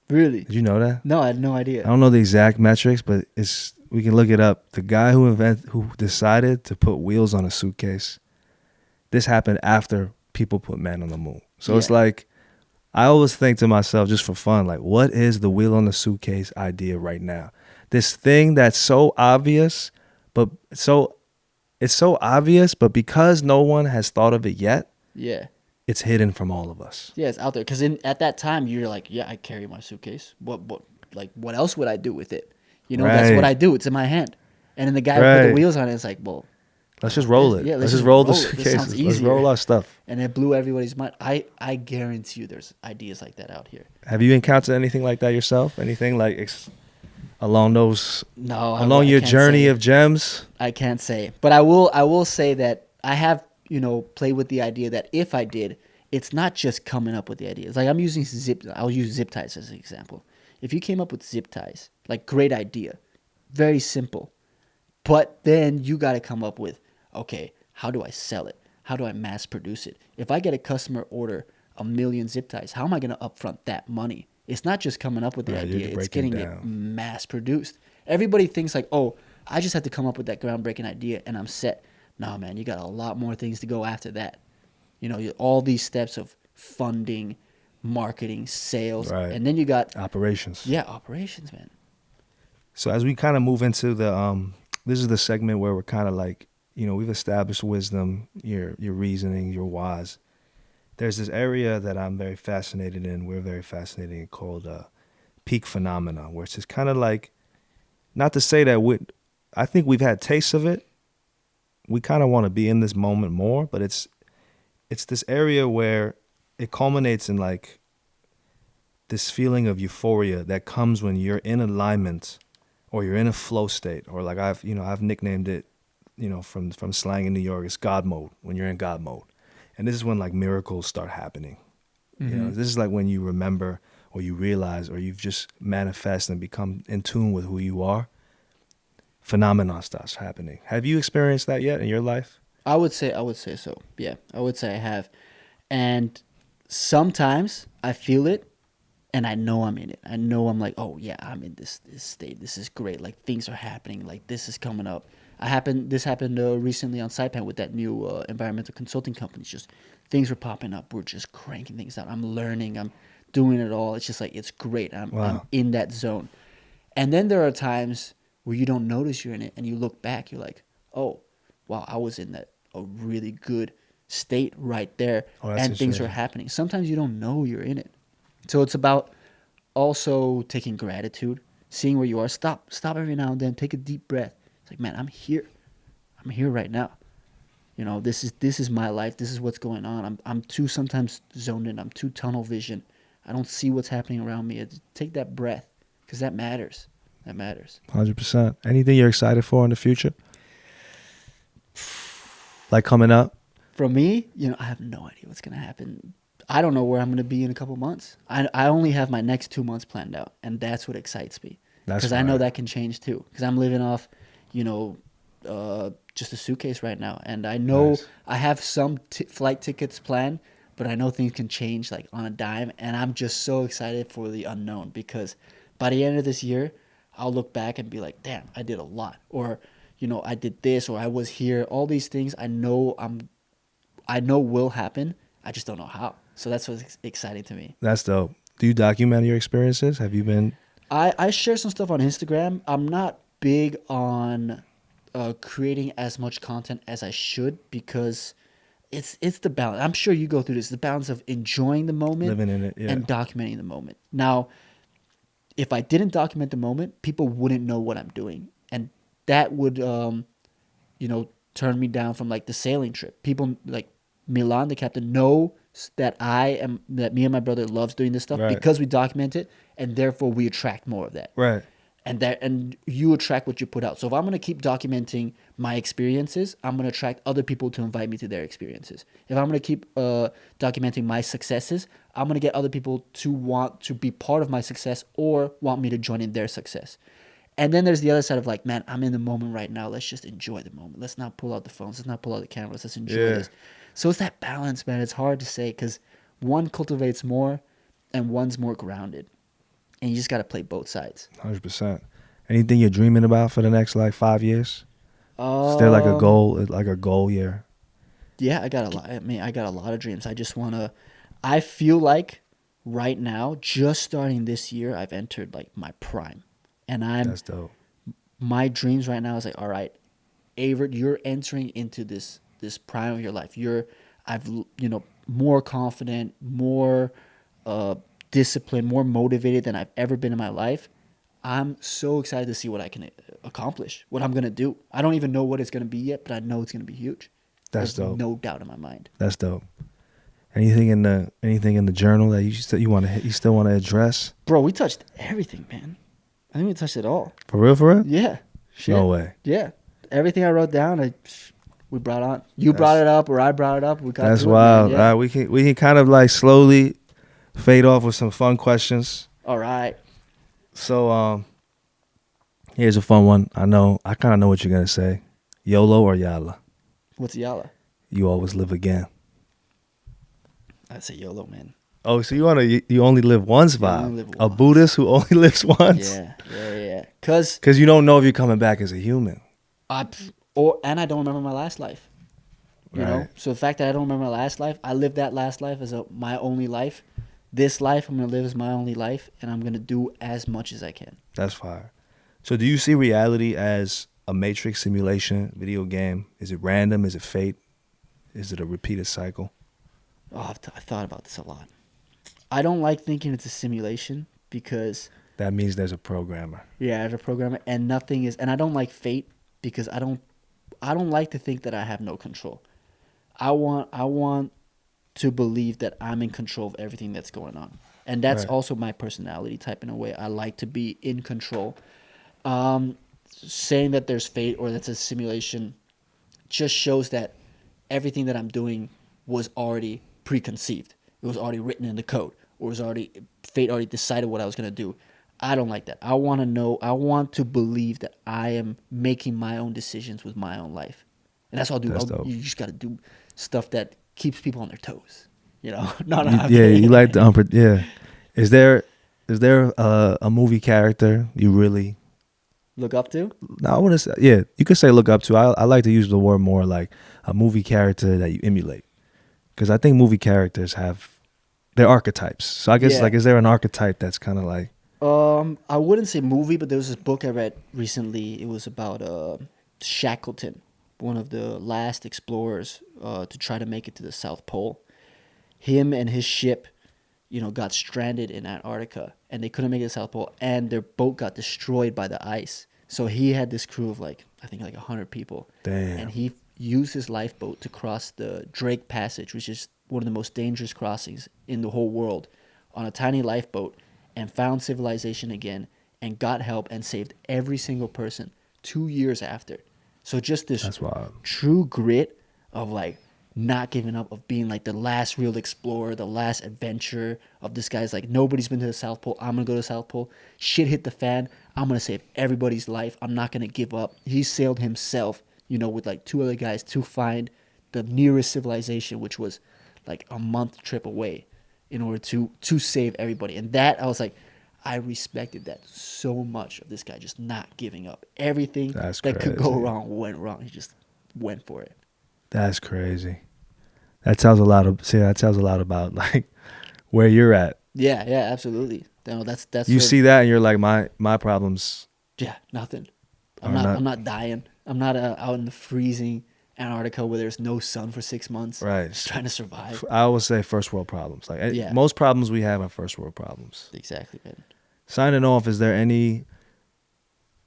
Really? Did you know that? No, I had no idea. I don't know the exact metrics, but we can look it up. The guy who decided to put wheels on a suitcase, this happened after people put man on the moon. So It's like, I always think to myself, just for fun, like, what is the wheel on the suitcase idea right now? This thing that's so obvious, but it's so obvious, but because no one has thought of it yet, Yeah. it's hidden from all of us. Yeah, it's out there. Because at that time, you're like, yeah, I carry my suitcase. What else would I do with it? That's Right. what I do. It's in my hand. And then the guy who put the Right. wheels on it, it's like, well, Let's just roll it. Yeah, let's just roll the This sounds suitcases. Let's easier. roll our stuff. And it blew everybody's mind. I guarantee you there's ideas like that out here. Have you encountered anything like that yourself? Anything like along your can't journey say. of gems? I can't say. But I will say that I have, played with the idea that if I did, it's not just coming up with the ideas. Like I'll use zip ties as an example. If you came up with zip ties, like great idea, very simple. But then you got to come up with, okay, how do I sell it? How do I mass produce it? If I get a customer order 1 million zip ties, how am I going to upfront that money It's not just coming up with the Right, you're idea, it's breaking getting it it down. mass produced. Everybody thinks like, oh, I just have to come up with that groundbreaking idea and I'm set. No, man, you got a lot more things to go after that. You know, all these steps of funding, marketing, sales, Right. and then you got, Operations. yeah, operations, man. So as we kind of move into the this is the segment where we're kind of like, you know, we've established wisdom, your reasoning, your whys. There's this area that I'm very fascinated in. We're very fascinated in called peak phenomena, where it's just kind of like, not to say that I think we've had tastes of it. We kind of want to be in this moment more, but it's this area where it culminates in like this feeling of euphoria that comes when you're in alignment or you're in a flow state, or like I've nicknamed it, you know, from slang in New York, it's God mode, when you're in God mode. And this is when like miracles start happening. You know, this is like when you remember or you realize or you've just manifest and become in tune with who you are. Phenomenon starts happening. Have you experienced that yet in your life? I would say so. Yeah, I would say I have. And sometimes I feel it and I know I'm in it. I know I'm like, oh yeah, I'm in this state. This is great. Like things are happening. Like this is coming up. This happened recently on Saipan with that new environmental consulting company. It's just things were popping up. We're just cranking things out. I'm learning. I'm doing it all. It's just like it's great. I'm Wow. in that zone. And then there are times where you don't notice you're in it, and you look back. You're like, oh, wow, I was in that a really good state right there, Oh, that's and things are interesting. happening. Sometimes you don't know you're in it. So it's about also taking gratitude, seeing where you are. Stop every now and then. Take a deep breath. It's like, man, I'm here. I'm here right now. You know, this is my life. This is what's going on. I'm too sometimes zoned in. I'm too tunnel vision. I don't see what's happening around me. Take that breath, because that matters. That matters. 100%. Anything you're excited for in the future? Like coming up? For me, you know, I have no idea what's gonna happen. I don't know where I'm gonna be in a couple months. I only have my next 2 months planned out, and that's what excites me. That's Because I know fire. that can change too. Because I'm living off, you know, just a suitcase right now, and I know Nice. I have some flight tickets planned, but I know things can change like on a dime, and I'm just so excited for the unknown, because by the end of this year, I'll look back and be like, damn, I did a lot, or you know, I did this, or I was here. All these things I know will happen. I just don't know how. So that's what's exciting to me. That's dope. Do you document your experiences? Have you been? I share some stuff on Instagram. I'm not big on creating as much content as I should, because it's the balance. I'm sure you go through this. The balance of enjoying the moment Living in it, yeah. and documenting the moment. Now, if I didn't document the moment, people wouldn't know what I'm doing, and that would you know, turn me down from like the sailing trip. People like Milan, the captain, know that me and my brother loves doing this stuff Right. because we document it, and therefore we attract more of that. Right. And you attract what you put out. So if I'm gonna keep documenting my experiences, I'm gonna attract other people to invite me to their experiences. If I'm gonna keep documenting my successes, I'm gonna get other people to want to be part of my success or want me to join in their success. And then there's the other side of like, man, I'm in the moment right now. Let's just enjoy the moment. Let's not pull out the phones. Let's not pull out the cameras. Let's enjoy Yeah. this. So it's that balance, man. It's hard to say, because one cultivates more and one's more grounded. And you just got to play both sides. 100%. Anything you're dreaming about for the next like 5 years? Is there like a goal year? Yeah, I got a lot. I mean, I got a lot of dreams. I feel like right now, just starting this year, I've entered like my prime. And That's dope. my dreams right now is like, all right, Evert, you're entering into this prime of your life. More confident, more disciplined, more motivated than I've ever been in my life. I'm so excited to see what I can accomplish, what I'm gonna do. I don't even know what it's gonna be yet, but I know it's gonna be huge. That's There's dope. no doubt in my mind. That's dope. Anything in the journal that you still want to address? Bro, we touched everything, man. I think we touched it all. For real, for real? Yeah. Shit. No way. Yeah. Everything I wrote down, we brought on. You brought it up, or I brought it up. We got That's to it, wild. man. Yeah. All right, we can kind of like slowly fade off with some fun questions. All right. So here's a fun one. I kind of know what you're gonna say. YOLO or YALA? What's YALA? You always live again. I'd say YOLO, man. Oh, so you want you only live once You only vibe? live A once. Buddhist who only lives once? Yeah. Because Because you don't know if you're coming back as a human. and I don't remember my last life. You know, Right. so the fact that I don't remember my last life, I lived that last life as my only life. This life I'm gonna live as my only life, and I'm gonna do as much as I can. That's fire. So do you see reality as a matrix simulation video game? Is it random? Is it fate? Is it a repeated cycle? Oh, I thought about this a lot. I don't like thinking it's a simulation because That means there's a programmer. as a programmer, and nothing is, and I don't like fate because I don't like to think that I have no control. I want to believe that I'm in control of everything that's going on. And that's Right. also my personality type in a way. I like to be in control. Saying that there's fate or that's a simulation just shows that everything that I'm doing was already preconceived. It was already written in the code. Or was already fate already decided what I was going to do. I don't like that. I want to believe that I am making my own decisions with my own life. And that's what I'll do. That's dope. You just got to do stuff that keeps people on their toes. You know? No, I'm Yeah, kidding. you like the yeah. Is there a movie character you really? Look up to? No, I wouldn't say. Yeah, you could say look up to. I like to use the word more like a movie character that you emulate, because I think movie characters have their archetypes. So I guess Yeah. like, is there an archetype that's kind of like? I wouldn't say movie, but there was this book I read recently. It was about Shackleton, one of the last explorers to try to make it to the South Pole. Him and his ship, got stranded in Antarctica, and they couldn't make it to the South Pole, and their boat got destroyed by the ice. So he had this crew of I think 100 people. Damn. And he used his lifeboat to cross the Drake Passage, which is one of the most dangerous crossings in the whole world, on a tiny lifeboat, and found civilization again, and got help and saved every single person 2 years after. So just this That's wild. true grit of not giving up, of being the last real explorer, the last adventurer of this guy's nobody's been to the South Pole. I'm gonna go to the South Pole. Shit hit the fan. I'm gonna save everybody's life. I'm not gonna give up. He sailed himself, with two other guys to find the nearest civilization, which was a month trip away, in order to save everybody. And that I was I respected that so much, of this guy just not giving up. Everything That's that could go crazy. wrong went wrong. He just went for it. That's crazy. That tells a lot about where you're at. Yeah, absolutely. That's You sort of- see that and you're like, my problems. Yeah, nothing. Are not- I'm not dying. I'm not out in the freezing Antarctica where there's no sun for 6 months. Right. Just trying to survive. I always say first world problems. Yeah. Most problems we have are first world problems. Exactly, man. Signing off, is there any?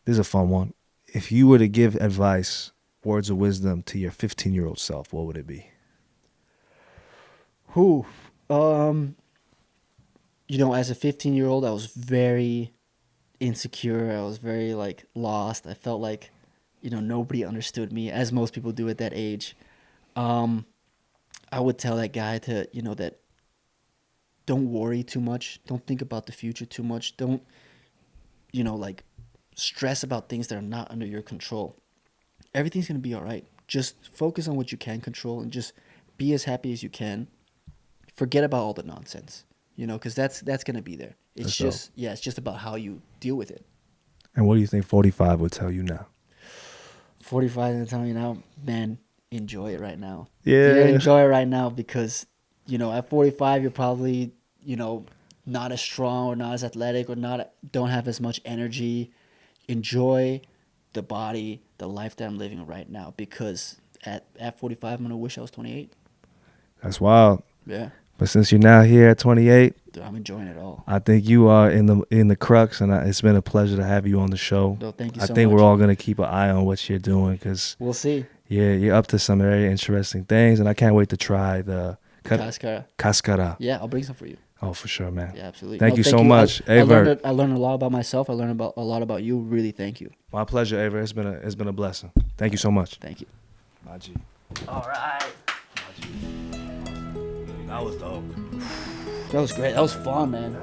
This is a fun one. If you were to give advice, words of wisdom to your 15-year-old self, what would it be? Who? As a 15-year-old, I was very insecure. I was very lost. I felt nobody understood me, as most people do at that age. I would tell that guy to, that don't worry too much. Don't think about the future too much. Don't, stress about things that are not under your control. Everything's going to be all right. Just focus on what you can control and just be as happy as you can. Forget about all the nonsense, because that's going to be there. It's That's dope. it's just about how you deal with it. And what do you think 45 would tell you now? 45 and telling you now, man, enjoy it right now. Yeah. Enjoy it right now because, at 45, you're probably, not as strong or not as athletic or don't have as much energy. Enjoy the body, the life that I'm living right now, because at 45, I'm going to wish I was 28. That's wild. Yeah. But since you're now here at 28, Dude, I'm enjoying it all. I think you are in the crux, and it's been a pleasure to have you on the show. No, thank you I so think much. we're all going to keep an eye on what you're doing because We'll see. you're up to some very interesting things, and I can't wait to try the Cascara. cascara. Yeah, I'll bring some for you. Oh, for sure, man. Yeah, absolutely. Thank you so much, I Evert. learned a lot about myself. I learned a lot about you. Really, thank you. My pleasure, Evert. It's been a blessing. Thank you so much. Thank you. My G. All right. That was dope. That was great. That was fun, man.